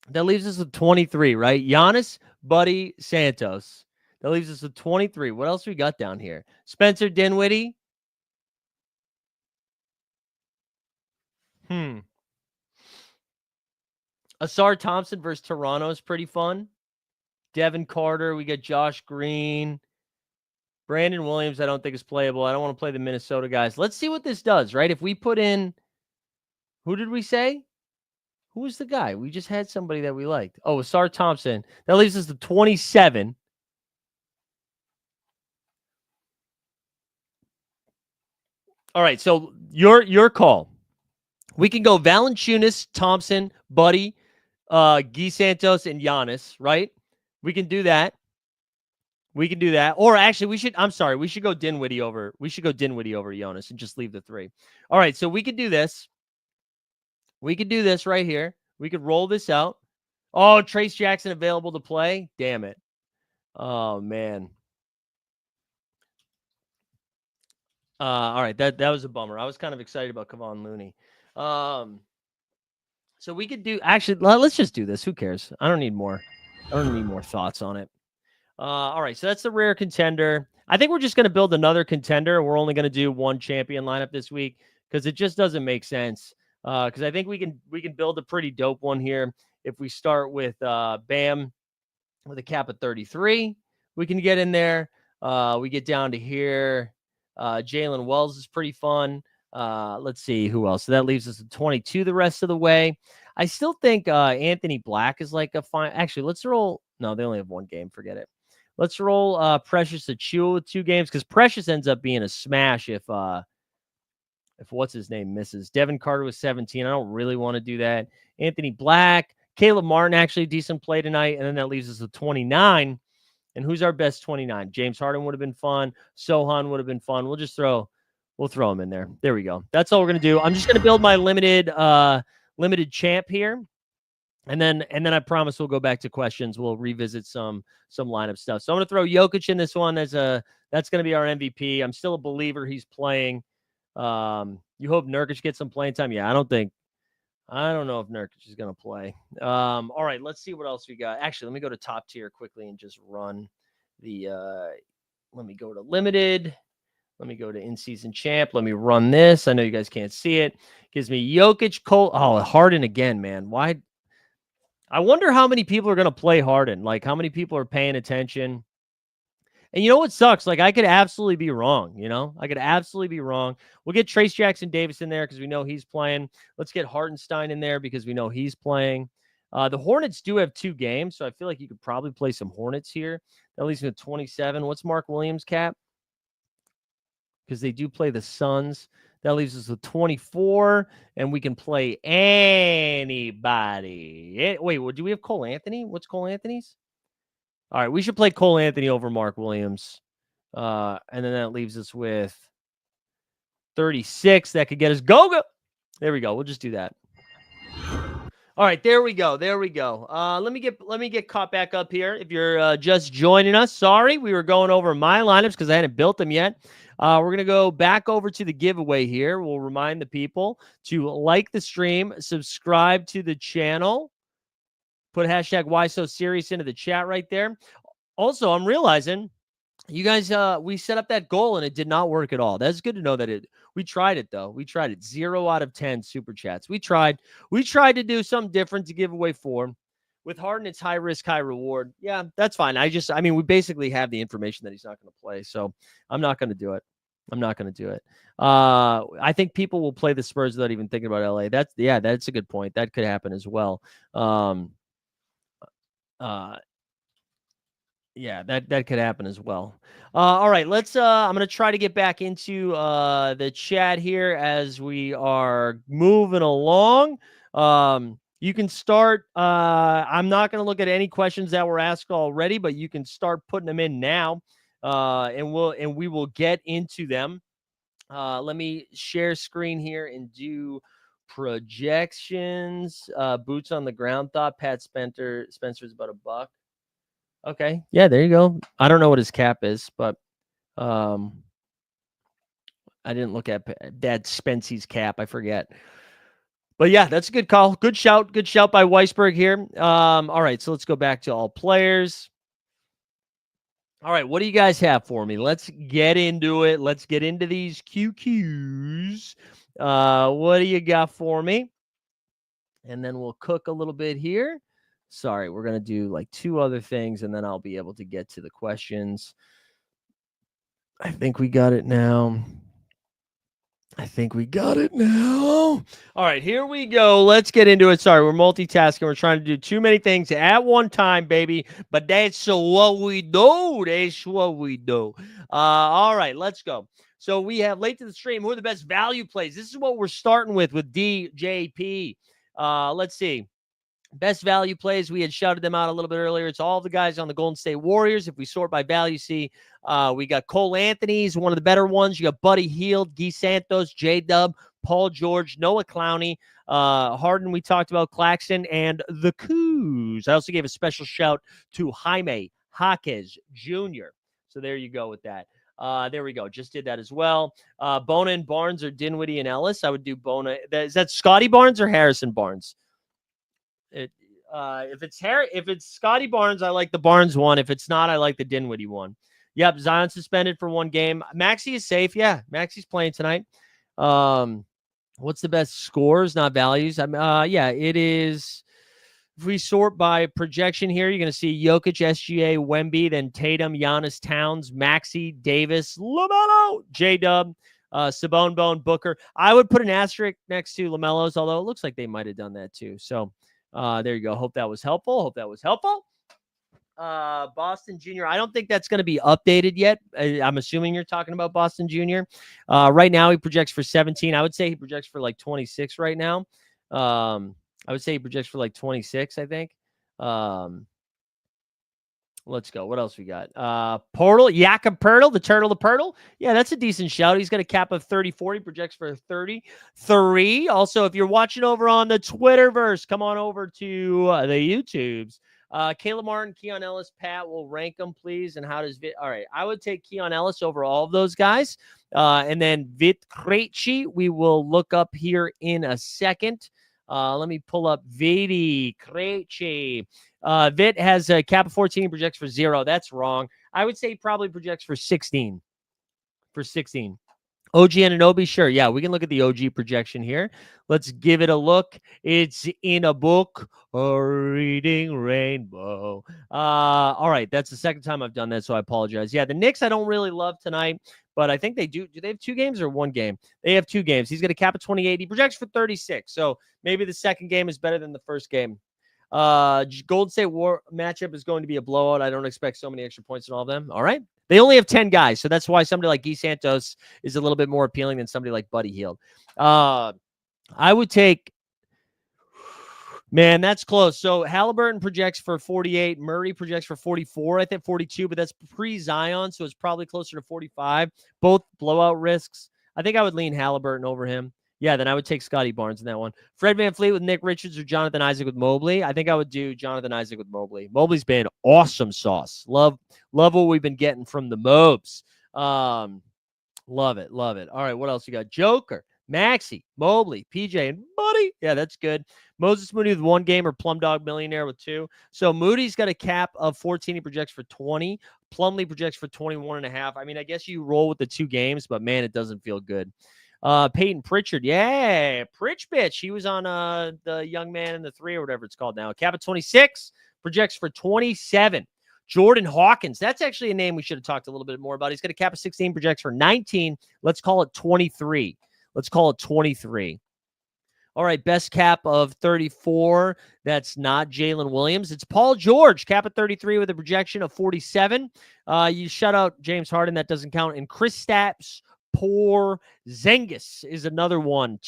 That leaves us with 23, right? Giannis, Buddy, Santos. That leaves us with 23. What else we got down here? Spencer Dinwiddie. Asar Thompson versus Toronto is pretty fun. Devin Carter. We got Josh Green. Brandon Williams, I don't think is playable. I don't want to play the Minnesota guys. Let's see what this does, right? If we put in, who did we say? Who was the guy? We just had somebody that we liked. Oh, Asar Thompson. That leaves us to 27. All right, so your call. We can go Valanciunas, Thompson, Buddy, Guy Santos, and Giannis, right? We can do that. Or actually, we should go Dinwiddie over. We should go Dinwiddie over Giannis and just leave the 3. All right, so we could do this. We could do this right here. We could roll this out. Oh, Trace Jackson available to play? Damn it. Oh, man. All right, that was a bummer. I was kind of excited about Kevon Looney. So we could do, actually, let's just do this. Who cares? I don't need more thoughts on it. All right, so that's the rare contender. I think we're just going to build another contender. We're only going to do one champion lineup this week because it just doesn't make sense. Because I think we can build a pretty dope one here. If we start with Bam with a cap of 33, we can get in there. We get down to here. Jalen Wells is pretty fun. Let's see who else. So that leaves us at 22 the rest of the way. I still think Anthony Black is like a fine. Actually, let's roll. No, they only have one game. Forget it. Let's roll Precious Achiuwa with 2 games because Precious ends up being a smash if what's his name misses. Devin Carter was 17. I don't really want to do that. Anthony Black, Caleb Martin, actually decent play tonight. And then that leaves us with 29. And who's our best 29? James Harden would have been fun. Sohan would have been fun. We'll throw him in there. There we go. That's all we're going to do. I'm just going to build my limited champ here. And then I promise we'll go back to questions. We'll revisit some lineup stuff. So I'm going to throw Jokic in this one that's going to be our MVP. I'm still a believer he's playing. You hope Nurkic gets some playing time. Yeah, I don't know if Nurkic is going to play. All right, let's see what else we got. Actually, let me go to top tier quickly and just run the, let me go to limited. Let me go to in-season champ. Let me run this. I know you guys can't see it. Gives me Jokic, Cole. Oh, Harden again, man. Why? I wonder how many people are going to play Harden. Like, how many people are paying attention? And you know what sucks? Like, I could absolutely be wrong, you know? I could absolutely be wrong. We'll get Trace Jackson Davis in there because we know he's playing. Let's get Hartenstein in there because we know he's playing. The Hornets do have 2 games, so I feel like you could probably play some Hornets here. That leaves me with 27. What's Mark Williams' cap? Because they do play the Suns. That leaves us with 24, and we can play anybody. Wait, do we have Cole Anthony? What's Cole Anthony's? All right, we should play Cole Anthony over Mark Williams. And then that leaves us with 36. That could get us Goga. There we go. We'll just do that. All right, there we go. There we go. Let me get caught back up here. If you're just joining us, sorry, we were going over my lineups because I hadn't built them yet. We're gonna go back over to the giveaway here. We'll remind the people to like the stream, subscribe to the channel, put hashtag Why So Serious into the chat right there. Also, I'm realizing you guys, we set up that goal and it did not work at all. That's good to know that we tried it though. We tried it. 0 out of 10 super chats. We tried to do something different to give away 4. With Harden, it's high risk, high reward. Yeah, that's fine. I mean, we basically have the information that he's not going to play. So I'm not going to do it. I think people will play the Spurs without even thinking about LA. That's a good point. That could happen as well. Yeah, that could happen as well. All right, let's I'm going to try to get back into the chat here as we are moving along. You can start I'm not going to look at any questions that were asked already, but you can start putting them in now. And we will get into them. Let me share screen here and do projections. Boots on the ground thought Pat Spencer's about $1. Okay. Yeah, there you go. I don't know what his cap is, but I didn't look at Dad Spency's cap. I forget. But yeah, that's a good call. Good shout. Good shout by Weisberg here. All right, so let's go back to all players. All right, what do you guys have for me? Let's get into it. Let's get into these QQs. What do you got for me? And then we'll cook a little bit here. Sorry, we're going to do like 2 other things, and then I'll be able to get to the questions. I think we got it now. All right, here we go. Let's get into it. Sorry, we're multitasking. We're trying to do too many things at one time, baby. But that's what we do. All right, let's go. So we have late to the stream. Who are the best value plays? This is what we're starting with DJP. Let's see. Best value plays, we had shouted them out a little bit earlier. It's all the guys on the Golden State Warriors. If we sort by value, see, we got Cole Anthony's one of the better ones. You got Buddy Hield, Guy Santos, J-Dub, Paul George, Noah Clowney, Harden, we talked about, Claxton, and the Coos. I also gave a special shout to Jaime Jaquez Jr. So there you go with that. There we go. Just did that as well. Bona and Barnes or Dinwiddie and Ellis. I would do Bona. Is that Scotty Barnes or Harrison Barnes? If it's Scotty Barnes, I like the Barnes one. If it's not, I like the Dinwiddie one. Yep, Zion suspended for 1 game. Maxey is safe. Yeah, Maxey's playing tonight. What's the best scores, not values? Yeah, it is. If we sort by projection here, you're going to see Jokic, SGA, Wemby, then Tatum, Giannis, Towns, Maxey, Davis, LaMelo, J-Dub, Sabone, Bone, Booker. I would put an asterisk next to LaMelo's, although it looks like they might have done that too. So there you go. Hope that was helpful. Boston Jr. I don't think that's going to be updated yet. I'm assuming you're talking about Boston Jr. Right now, he projects for 17. I would say he projects for like 26 right now. I would say he projects for like 26, I think. Let's go. What else we got? Portal, Jakob Pertl, the Turtle. Yeah, that's a decent shout. He's got a cap of 34. He projects for 33. Also, if you're watching over on the Twitterverse, come on over to the YouTubes. Caleb Martin, Keon Ellis, Pat, will rank them, please. And how does all right, I would take Keon Ellis over all of those guys. And then Vit Krejci, we will look up here in a second. Let me pull up Vidi Krejci. Vit has a cap of 14, projects for 0. That's wrong. I would say he probably projects for 16. OG Anunoby, sure. Yeah, we can look at the OG projection here. Let's give it a look. It's in a book, a reading rainbow. All right, that's the second time I've done that, so I apologize. Yeah, the Knicks I don't really love tonight, but I think they do. Do they have 2 games or 1 game? They have 2 games. He's going to cap at 28. He projects for 36, so maybe the second game is better than the first game. Golden State War matchup is going to be a blowout. I don't expect so many extra points in all of them. All right. They only have 10 guys, so that's why somebody like Guy Santos is a little bit more appealing than somebody like Buddy Hield. I would take, man, that's close. So Halliburton projects for 48. Murray projects for 44. I think 42, but that's pre-Zion, so it's probably closer to 45. Both blowout risks. I think I would lean Halliburton over him. Yeah, then I would take Scotty Barnes in that one. Fred VanVleet with Nick Richards or Jonathan Isaac with Mobley. I think I would do Jonathan Isaac with Mobley. Mobley's been awesome sauce. Love what we've been getting from the Mobs. Love it. All right, what else you got? Joker, Maxey, Mobley, PJ, and Buddy. Yeah, that's good. Moses Moody with 1 game or Plum Dog Millionaire with 2. So Moody's got a cap of 14. He projects for 20. Plumlee projects for 21.5. I mean, I guess you roll with the 2 games, but man, it doesn't feel good. Peyton Pritchard. Yeah, Pritch bitch. He was on the Young Man in the 3 or whatever it's called now. Cap at 26, projects for 27. Jordan Hawkins. That's actually a name we should have talked a little bit more about. He's got a cap of 16, projects for 19. Let's call it 23. All right, best cap of 34. That's not Jalen Williams. It's Paul George, cap at 33 with a projection of 47. You shut out James Harden. That doesn't count. And Kristaps Porzingis is another one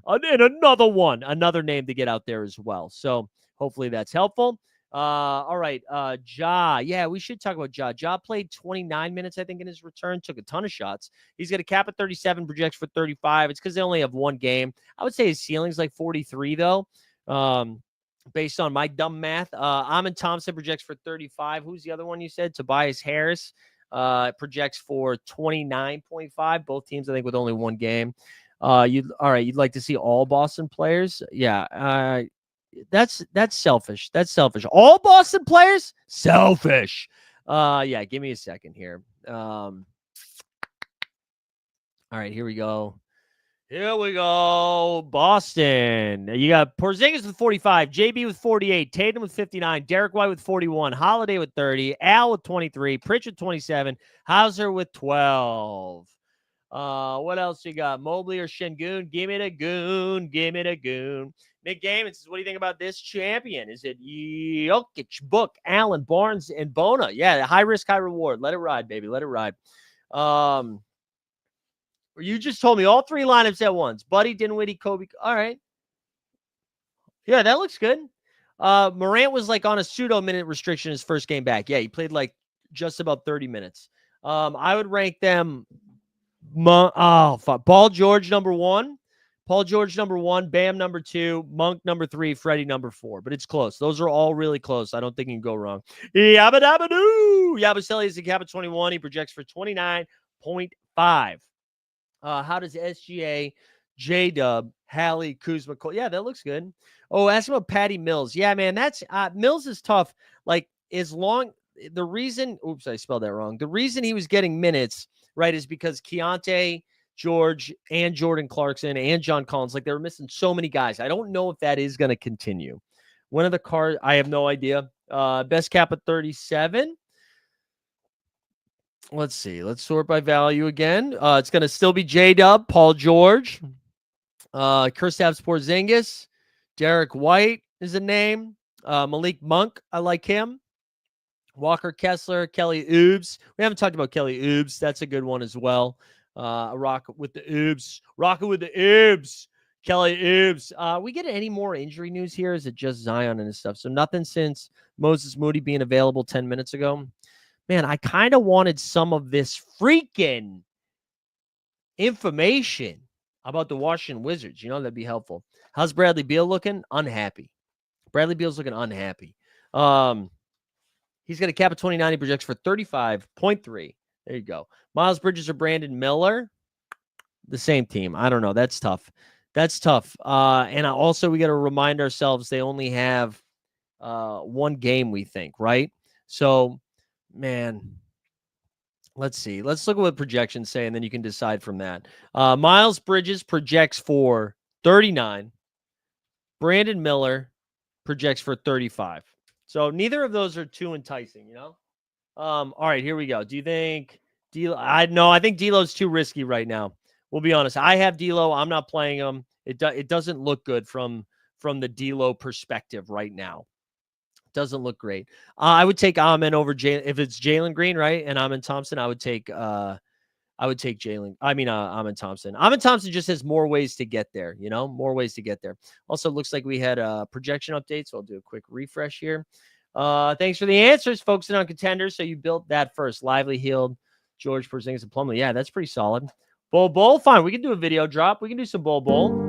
another name to get out there as well. So hopefully that's helpful. All right. Ja. Yeah, we should talk about Ja. Ja played 29 minutes, I think, in his return, took a ton of shots. He's got a cap at 37, projects for 35. It's because they only have 1 game. I would say his ceiling's like 43, though. Based on my dumb math. Amin Thompson projects for 35. Who's the other one you said? Tobias Harris. Projects for 29.5. Both teams, I think, with only 1 game. You'd like to see all Boston players? Yeah. That's selfish. All Boston players? Selfish. Yeah, give me a second here. All right, here we go. Boston. You got Porzingis with 45, JB with 48, Tatum with 59, Derek White with 41, Holiday with 30, Al with 23, Pritchard 27, Hauser with 12. What else you got? Mobley or Şengün? Give me the goon. Nick Gaiman says, what do you think about this champion? Is it Jokic, Book, Allen, Barnes, and Bona? Yeah, high risk, high reward. Let it ride, baby. Let it ride. You just told me all 3 lineups at once. Buddy, Dinwiddie, Kobe. All right. Yeah, that looks good. Morant was like on a pseudo minute restriction his first game back. Yeah, he played like just about 30 minutes. I would rank them. Paul George number 1, Bam number 2, Monk number 3, Freddie number 4. But it's close. Those are all really close. I don't think you can go wrong. Yabusele is a cap of 21. He projects for 29.5. How does SGA, J-Dub, Hallie, Kuzma, Cole? Yeah, that looks good. Oh, ask him about Patty Mills. Yeah, man, that's Mills is tough. Like, the reason he was getting minutes, right, is because Keontae, George, and Jordan Clarkson, and John Collins, like, they were missing so many guys. I don't know if that is going to continue. One of the cards, I have no idea. Best cap at 37. Let's see. Let's sort by value again. It's going to still be J-Dub, Paul George, Kristaps Porzingis, Derek White is a name. Malik Monk, I like him. Walker Kessler, Kelly Oubs. We haven't talked about Kelly Oubs. That's a good one as well. Rock with the Oubs. Kelly Oubs. We get any more injury news here? Is it just Zion and his stuff? So nothing since Moses Moody being available 10 minutes ago. Man, I kind of wanted some of this freaking information about the Washington Wizards. You know, that'd be helpful. How's Bradley Beal looking? Unhappy. Bradley Beal's looking unhappy. He's got a cap of 29. He projects for 35.3. There you go. Miles Bridges or Brandon Miller? The same team. I don't know. That's tough. And also, we got to remind ourselves they only have 1 game, we think, right? So, man, Let's see. Let's look at what projections say, and then you can decide from that. Miles Bridges projects for 39. Brandon Miller projects for 35. So neither of those are too enticing, you know? All right, here we go. Do you think I think D'Lo's too risky right now. We'll be honest. I have D'Lo. I'm not playing him. It doesn't look good from the D'Lo perspective right now. Doesn't look great. I would take Amen over Jalen if it's Jalen Green, right? And Amen Thompson. I would take Jalen. Amen Thompson. Amen Thompson just has more ways to get there. You know, more ways to get there. Also, looks like we had a projection update, so I'll do a quick refresh here. Thanks for the answers, focusing on contenders. So you built that first. Lively, Healed, George Porzingis, and Plumlee. Yeah, that's pretty solid. Bowl, fine. We can do a video drop. We can do some Bowl. Bowl?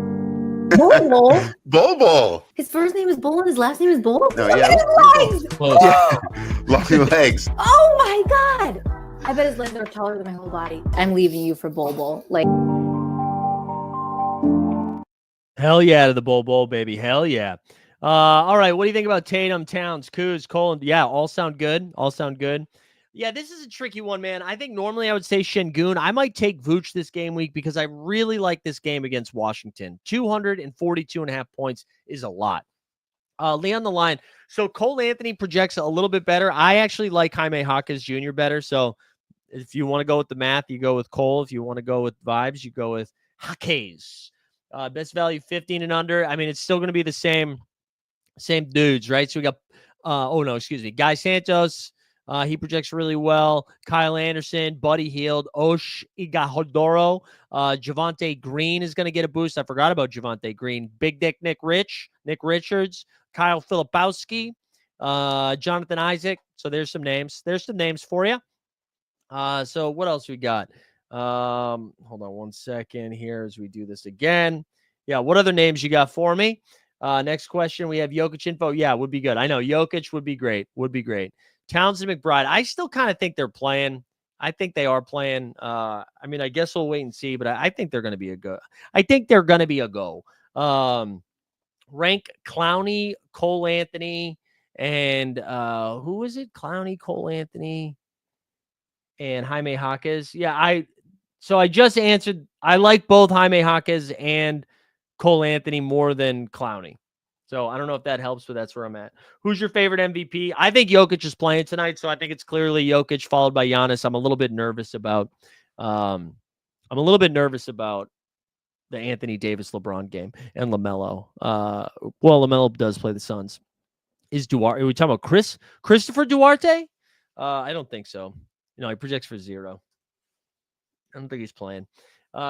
Bowl. His first name is Bowl and his last name is Bowl? No, Look yeah. at his legs! Long legs. Oh my god! I bet his legs are taller than my whole body. I'm leaving you for Bowl. Like, hell yeah to the Bowl, baby. Hell yeah. All right. What do you think about Tatum, Towns, Kuz, Cole? Yeah, all sound good. Yeah, this is a tricky one, man. I think normally I would say Şengün. I might take Vooch this game week because I really like this game against Washington. 242.5 points is a lot. Lee on the line. So Cole Anthony projects a little bit better. I actually like Jaime Jaquez Jr. better. So if you want to go with the math, you go with Cole. If you want to go with vibes, you go with Jaquez. Best value 15 and under. I mean, it's still going to be the same dudes, right? So we got, Guy Santos. He projects really well. Kyle Anderson, Buddy Hield, Osh Ighodoro. Javonte Green is going to get a boost. I forgot about Javonte Green. Big Dick Nick Richards, Kyle Filipowski, Jonathan Isaac. So there's some names. There's some names for you. So what else we got? Hold on one second here as we do this again. Yeah, what other names you got for me? Next question, we have Jokic info. Yeah, would be good. I know Jokic would be great. Towns and McBride. I still kind of think they're playing. I think they are playing. I guess we'll wait and see, but I think they're going to be a go. Rank Clowney, Cole Anthony, and who is it? Clowney, Cole Anthony, and Jaime Jaquez. Yeah, I just answered. I like both Jaime Jaquez and Cole Anthony more than Clowney. So I don't know if that helps, but that's where I'm at. Who's your favorite MVP? I think Jokic is playing tonight, so I think it's clearly Jokic followed by Giannis. I'm a little bit nervous about the Anthony Davis LeBron game and LaMelo. LaMelo does play the Suns. Is Duarte? Are we talking about Christopher Duarte? I don't think so. He projects for 0. I don't think he's playing.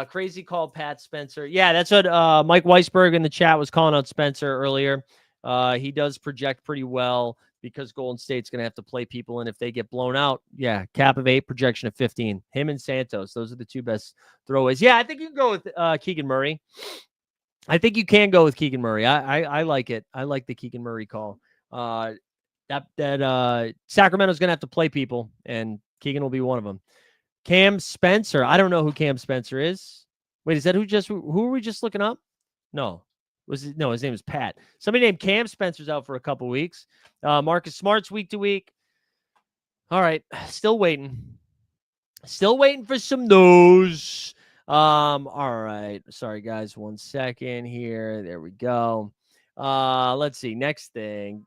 Crazy call, Pat Spencer. Yeah, that's what Mike Weisberg in the chat was calling out Spencer earlier. He does project pretty well because Golden State's going to have to play people. And if they get blown out, yeah, cap of 8, projection of 15. Him and Santos, those are the two best throwaways. Yeah, I think you can go with Keegan Murray. I think you can go with Keegan Murray. I like it. I like the Keegan Murray call. That Sacramento's going to have to play people, and Keegan will be one of them. Cam Spencer. I don't know who Cam Spencer is. Wait, is that who were we just looking up? No. His name is Pat. Somebody named Cam Spencer's out for a couple weeks. Marcus Smart's week to week. All right. Still waiting for some news. All right. Sorry, guys. 1 second here. There we go. Let's see. Next thing.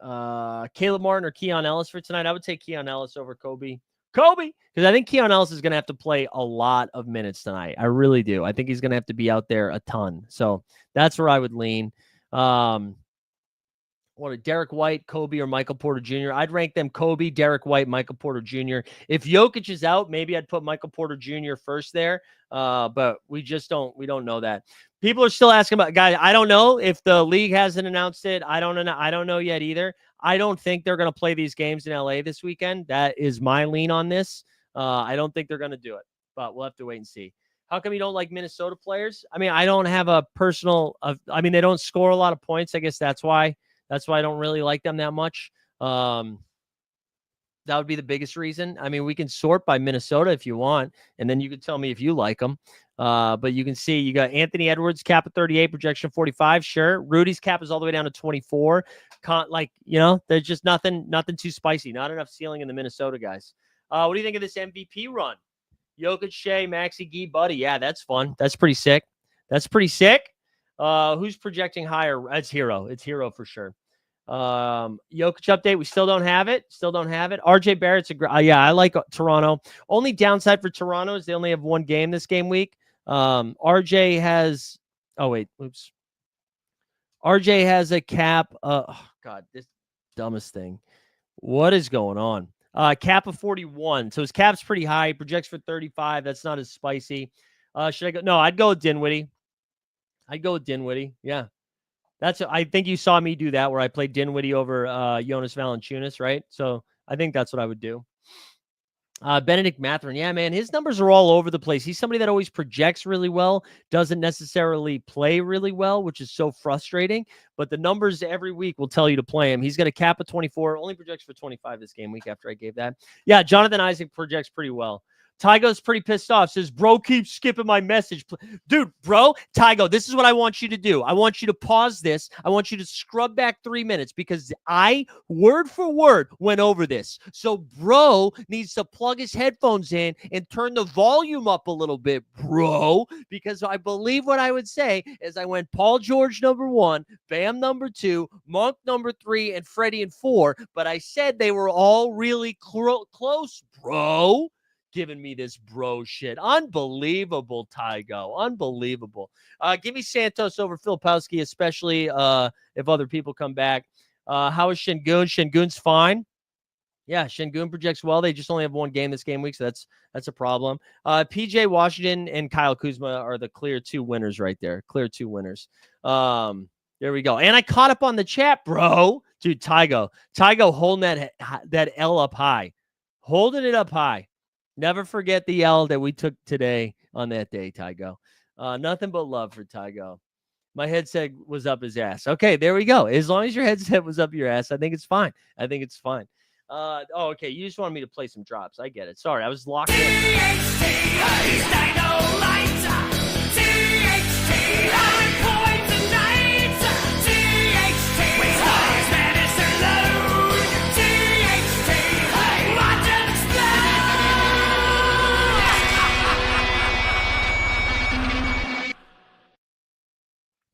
Caleb Martin or Keon Ellis for tonight. I would take Keon Ellis over Kobe, because I think Keon Ellis is going to have to play a lot of minutes tonight. I really do. I think he's going to have to be out there a ton. So that's where I would lean. Derek White, Kobe, or Michael Porter Jr.? I'd rank them Kobe, Derek White, Michael Porter Jr. If Jokic is out, maybe I'd put Michael Porter Jr. first there. But we don't know that. People are still asking about, guys, I don't know if the league hasn't announced it. I don't know yet either. I don't think they're going to play these games in LA this weekend. That is my lean on this. I don't think they're going to do it, but we'll have to wait and see. How come you don't like Minnesota players? I don't have a personal, they don't score a lot of points. I guess that's why I don't really like them that much. That would be the biggest reason. We can sort by Minnesota if you want, and then you can tell me if you like them. But you can see you got Anthony Edwards cap at 38, projection 45. Sure. Rudy's cap is all the way down to 24. There's just nothing too spicy. Not enough ceiling in the Minnesota guys. What do you think of this MVP run? Jokic, Shea, Maxey, Gee, Buddy. Yeah, that's fun. That's pretty sick. Who's projecting higher? It's Hero. It's Hero for sure. Jokic update. We still don't have it. RJ Barrett's I like Toronto. Only downside for Toronto is they only have one game this game week. RJ has. Oh wait, oops. RJ has a cap. Oh God, this dumbest thing. What is going on? Cap of 41. So his cap's pretty high. He projects for 35. That's not as spicy. Should I go? No, I'd go with Dinwiddie. Yeah. I think you saw me do that where I played Dinwiddie over Jonas Valanciunas, right? So I think that's what I would do. Benedict Mathurin. Yeah, man, his numbers are all over the place. He's somebody that always projects really well, doesn't necessarily play really well, which is so frustrating. But the numbers every week will tell you to play him. He's got a cap of 24, only projects for 25 this game week after I gave that. Yeah, Jonathan Isaac projects pretty well. Tygo's pretty pissed off. Says, bro, keep skipping my message. Dude, bro, Tygo, this is what I want you to do. I want you to pause this. I want you to scrub back 3 minutes because I, word for word, went over this. So bro needs to plug his headphones in and turn the volume up a little bit, bro, because I believe what I would say is I went Paul George number 1, Bam number 2, Monk number 3, and Freddie in 4, but I said they were all really close, bro. Giving me this bro shit. Unbelievable, Tygo. Unbelievable. Give me Santos over Filipowski, especially if other people come back. How is Şengün? Şengün's fine. Yeah, Şengün projects well. They just only have one game this game week, so that's a problem. PJ Washington and Kyle Kuzma are the clear 2 winners right there. Clear 2 winners. There we go. And I caught up on the chat, bro. Dude, Tygo holding that L up high. Holding it up high. Never forget the L that we took today on that day, Tygo. Nothing but love for Tygo. My headset was up his ass. Okay, there we go. As long as your headset was up your ass, I think it's fine. Okay. You just wanted me to play some drops. I get it. Sorry, I was locked in.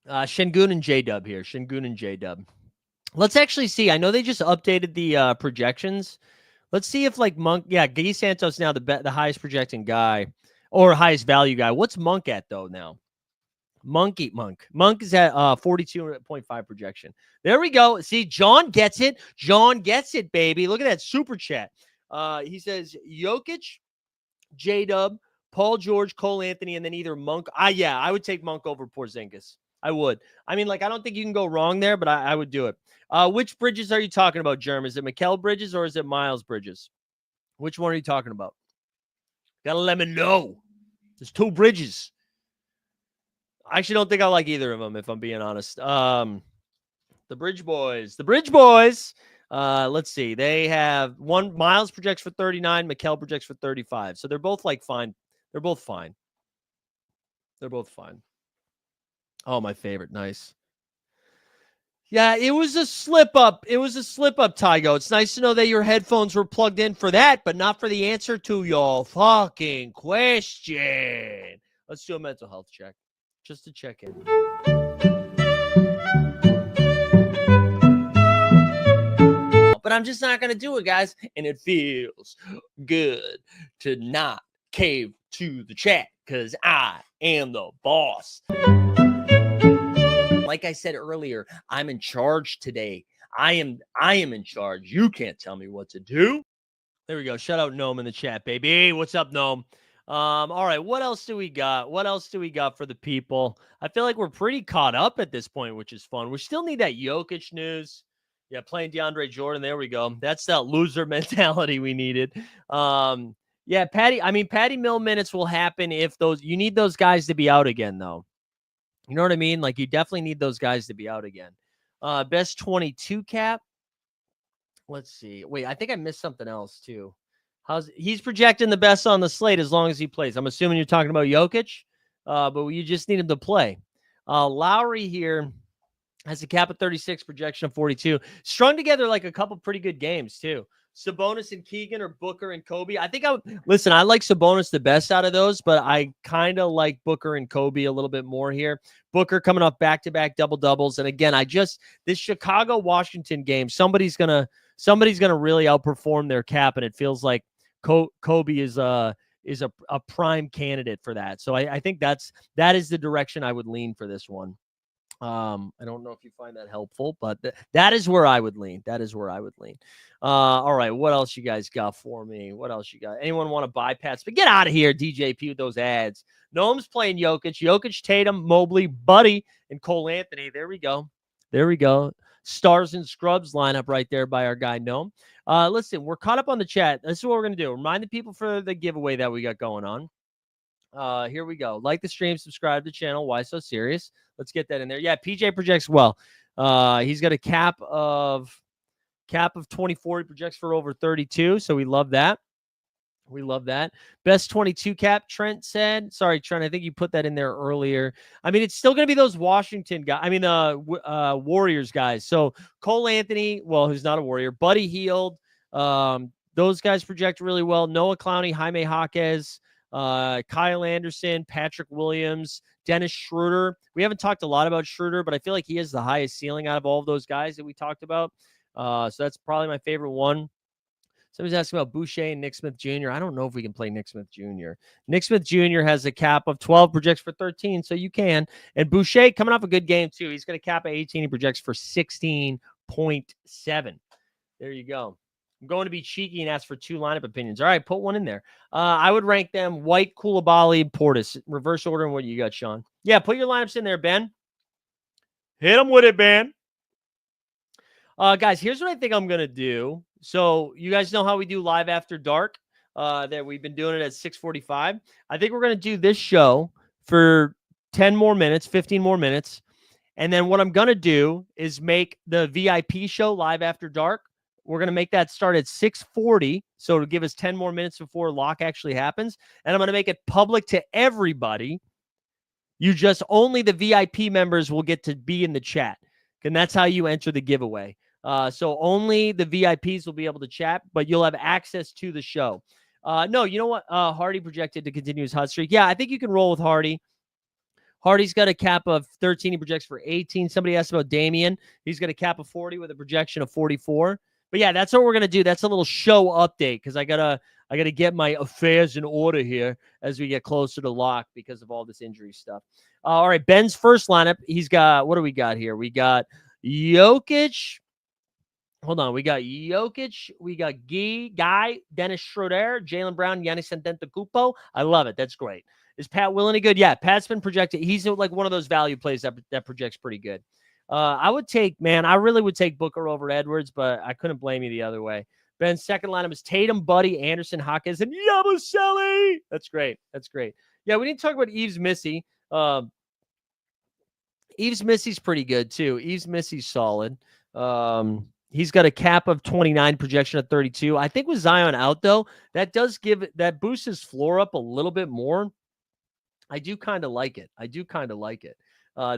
Şengün and J-Dub here. Let's actually see. I know they just updated the projections. Let's see if like Monk. Yeah, Gee Santos now the highest projecting guy or highest value guy. What's Monk at though now? Monk is at 42.5 projection. There we go. See, John gets it. Baby. Look at that super chat. He says Jokic, J-Dub, Paul George, Cole Anthony, and then either Monk. I would take Monk over Porzingis. I would. I mean, like, I don't think you can go wrong there, but I would do it. Which Bridges are you talking about, Jerm? Is it Mikal Bridges or is it Miles Bridges? Which one are you talking about? Gotta let me know. There's 2 Bridges. I actually don't think I like either of them, if I'm being honest. The Bridge Boys. Let's see. They have one. Miles projects for 39. Mikal projects for 35. So they're both like fine. They're both fine. Oh, my favorite. Nice. Yeah, it was a slip up. Tygo. It's nice to know that your headphones were plugged in for that, but not for the answer to your fucking question. Let's do a mental health check just to check in. But I'm just not going to do it, guys. And it feels good to not cave to the chat because I am the boss. Like I said earlier, I'm in charge today. I am in charge. You can't tell me what to do. There we go. Shout out Gnome in the chat, baby. What's up, Gnome? All right. What else do we got? For the people? I feel like we're pretty caught up at this point, which is fun. We still need that Jokic news. Yeah, playing DeAndre Jordan. There we go. That's that loser mentality we needed. Yeah, Patty Mill minutes will happen if you need those guys to be out again, though. You know what I mean? Like, you definitely need those guys to be out again. Best 22 cap. Let's see. Wait, I think I missed something else, too. He's projecting the best on the slate as long as he plays. I'm assuming you're talking about Jokic, but you just need him to play. Lowry here has a cap of 36, projection of 42. Strung together like a couple pretty good games, too. Sabonis and Keegan or Booker and Kobe. I think I would listen. I like Sabonis the best out of those, but I kind of like Booker and Kobe a little bit more here. Booker coming off back-to-back double-doubles, and again, this Chicago-Washington game, somebody's gonna really outperform their cap, and it feels like Kobe is a prime candidate for that. So I think that is the direction I would lean for this one. I don't know if you find that helpful, but that is where I would lean. All right, what else you guys got for me? What else you got? Anyone want to bypass? But get out of here, DJP, with those ads. Noam's playing Jokic, Tatum, Mobley, Buddy, and Cole Anthony. There we go. Stars and scrubs lineup right there by our guy Noam. Listen, we're caught up on the chat. This is what we're going to do. Remind the people for the giveaway that we got going on. Here we go. Like the stream, subscribe to the channel. Why so serious? Let's get that in there. Yeah, PJ projects well. He's got a cap of 24. He projects for over 32, so we love that. Best 22 cap, Trent said. Sorry, Trent, I think you put that in there earlier. I mean, it's still going to be those Washington guys. I mean, Warriors guys. So Cole Anthony, well, who's not a Warrior. Buddy Hield. Those guys project really well. Noah Clowney, Jaime Jaquez, Kyle Anderson, Patrick Williams, Dennis Schroeder. We haven't talked a lot about Schroeder, but I feel like he has the highest ceiling out of all of those guys that we talked about. So that's probably my favorite one. Somebody's asking about Boucher and Nick Smith Jr. I don't know if we can play Nick Smith Jr. Nick Smith Jr. has a cap of 12, projects for 13, so you can. And Boucher coming off a good game, too. He's got a cap of 18. He projects for 16.7. There you go. I'm going to be cheeky and ask for 2 lineup opinions. All right, put one in there. I would rank them White, Koulibaly, Portis. Reverse order and what you got, Sean. Yeah, put your lineups in there, Ben. Hit them with it, Ben. Guys, here's what I think I'm going to do. So you guys know how we do live after dark, that we've been doing it at 6:45. I think we're going to do this show for 10 more minutes, 15 more minutes. And then what I'm going to do is make the VIP show live after dark. We're going to make that start at 6:40. So to give us 10 more minutes before lock actually happens. And I'm going to make it public to everybody. Only the VIP members will get to be in the chat. And that's how you enter the giveaway. So only the VIPs will be able to chat, but you'll have access to the show. No, you know what? Hardy projected to continue his hot streak. Yeah, I think you can roll with Hardy. Hardy's got a cap of 13. He projects for 18. Somebody asked about Damian. He's got a cap of 40 with a projection of 44. But yeah, that's what we're going to do. That's a little show update because I gotta get my affairs in order here as we get closer to lock because of all this injury stuff. All right, Ben's first lineup. He's got, what do we got here? We got Jokic. Hold on. We got Jokic. We got Guy, Dennis Schroeder, Jaylen Brown, Giannis Antetokounmpo. I love it. That's great. Is Pat Will any good? Yeah, Pat's been projected. He's like one of those value plays that projects pretty good. I really would take Booker over Edwards, but I couldn't blame you the other way. Ben's second lineup is Tatum, Buddy, Anderson, Jaquez, and Yabusele. That's great. Yeah, we didn't talk about Yves Missy. Yves Missy's pretty good, too. Yves Missy's solid. He's got a cap of 29, projection of 32. I think with Zion out, though, that boosts his floor up a little bit more. I do kind of like it.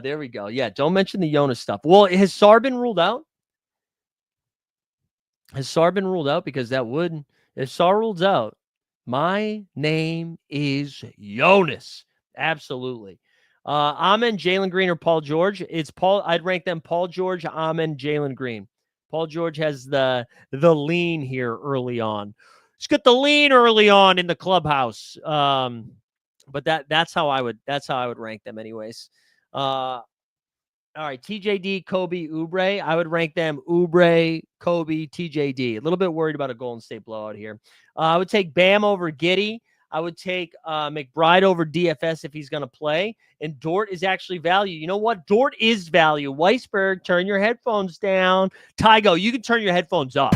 There we go. Yeah, don't mention the Jonas stuff. Well, has Sar been ruled out? Because if Sar rules out, my name is Jonas. Absolutely. Amen, Jalen Green, or Paul George. It's Paul. I'd rank them Paul George, Amen, Jalen Green. Paul George has the lean here early on. He's got the lean early on in the clubhouse. But that's how I would rank them anyways. All right, TJD, Kobe, Oubre. I would rank them Oubre, Kobe, TJD. A little bit worried about a Golden State blowout here. I would take Bam over Giddey. I would take McBride over DFS if he's going to play. And Dort is actually value. You know what? Dort is value. Weisberg, turn your headphones down. Tygo, you can turn your headphones up.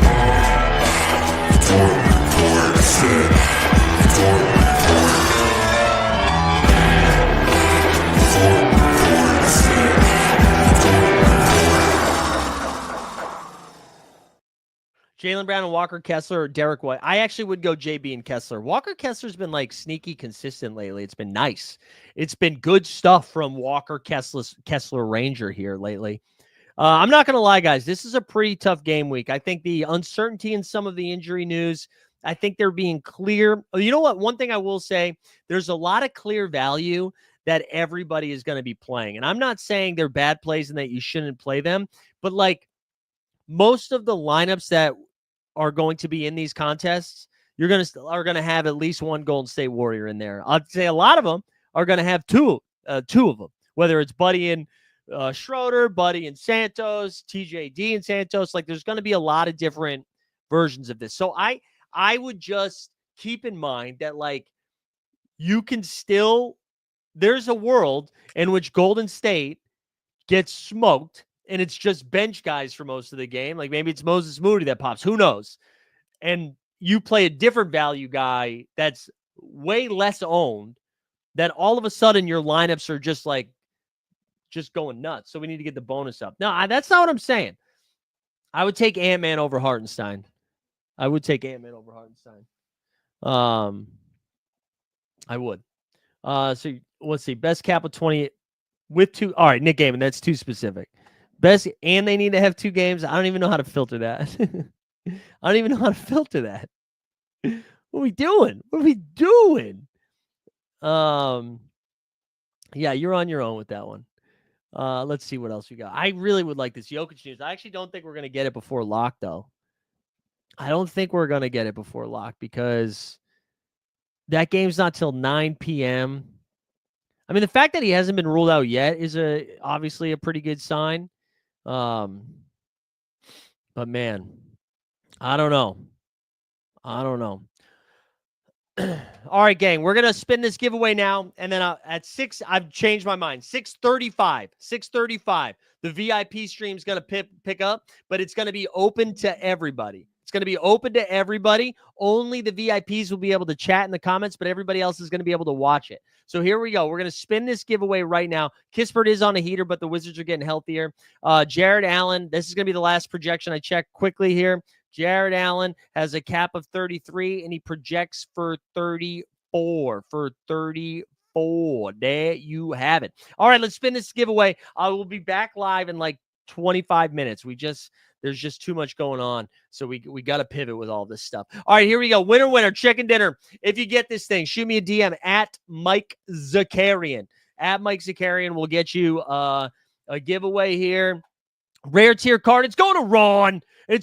Jaylen Brown and Walker Kessler or Derek White. I actually would go JB and Kessler. Walker Kessler's been like sneaky consistent lately. It's been nice. It's been good stuff from Walker Kessler Ranger here lately. I'm not going to lie, guys. This is a pretty tough game week. I think the uncertainty in some of the injury news, I think they're being clear. You know what? One thing I will say, there's a lot of clear value that everybody is going to be playing. And I'm not saying they're bad plays and that you shouldn't play them, but like most of the lineups that are going to be in these contests, you're going to have at least one Golden State Warrior in there. I'd say a lot of them are going to have two of them, whether it's Buddy and Schroeder, Buddy and Santos, TJD and Santos. Like there's going to be a lot of different versions of this. So I would just keep in mind that like you can still, there's a world in which Golden State gets smoked and it's just bench guys for most of the game. Like maybe it's Moses Moody that pops, who knows? And you play a different value guy that's way less owned, that all of a sudden your lineups are just going nuts. So we need to get the bonus up. No, that's not what I'm saying. I would take Ant-Man over Hartenstein. I would. So let's see. Best cap of 20 with 2. All right, Nick Gaiman, that's too specific. Best, and they need to have 2 games. I don't even know how to filter that. What are we doing? Yeah, you're on your own with that one. Let's see what else we got. I really would like this Jokic news. I actually don't think we're going to get it before lock, though. I don't think we're going to get it before lock because that game's not till 9 p.m. I mean, the fact that he hasn't been ruled out yet is obviously a pretty good sign. But man, I don't know. All right, gang, we're going to spin this giveaway now. And then at 6, I've changed my mind. 6:35. The VIP stream is going to pick up, but it's going to be open to everybody. Only the VIPs will be able to chat in the comments, but everybody else is going to be able to watch it. So here we go. We're going to spin this giveaway right now. Kispert is on a heater, but the Wizards are getting healthier. Jared Allen, this is going to be the last projection. I checked quickly here. Jared Allen has a cap of 33, and he projects for 34. There you have it. All right, let's spin this giveaway. I will be back live in like 25 minutes. There's just too much going on, so we got to pivot with all this stuff. All right, here we go. Winner, chicken dinner. If you get this thing, shoot me a DM at Mike Zakarian. At Mike Zakarian, we'll get you a giveaway here. Rare tier card. It's going to Ron. With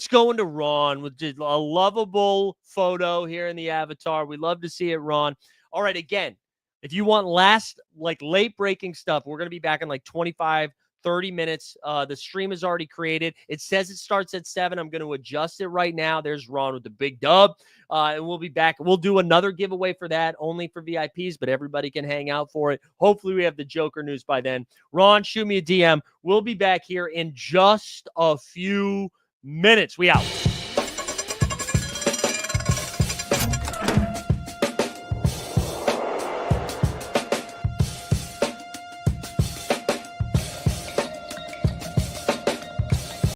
just a lovable photo here in the avatar. We love to see it, Ron. All right, again, if you want late breaking stuff, we're going to be back in like 25, 30 minutes. The stream is already created. It says it starts at 7. I'm going to adjust it right now. There's Ron with the big dub. And we'll be back. We'll do another giveaway for that, only for VIPs, but everybody can hang out for it. Hopefully we have the Joker news by then. Ron, shoot me a DM. We'll be back here in just a few minutes. We out.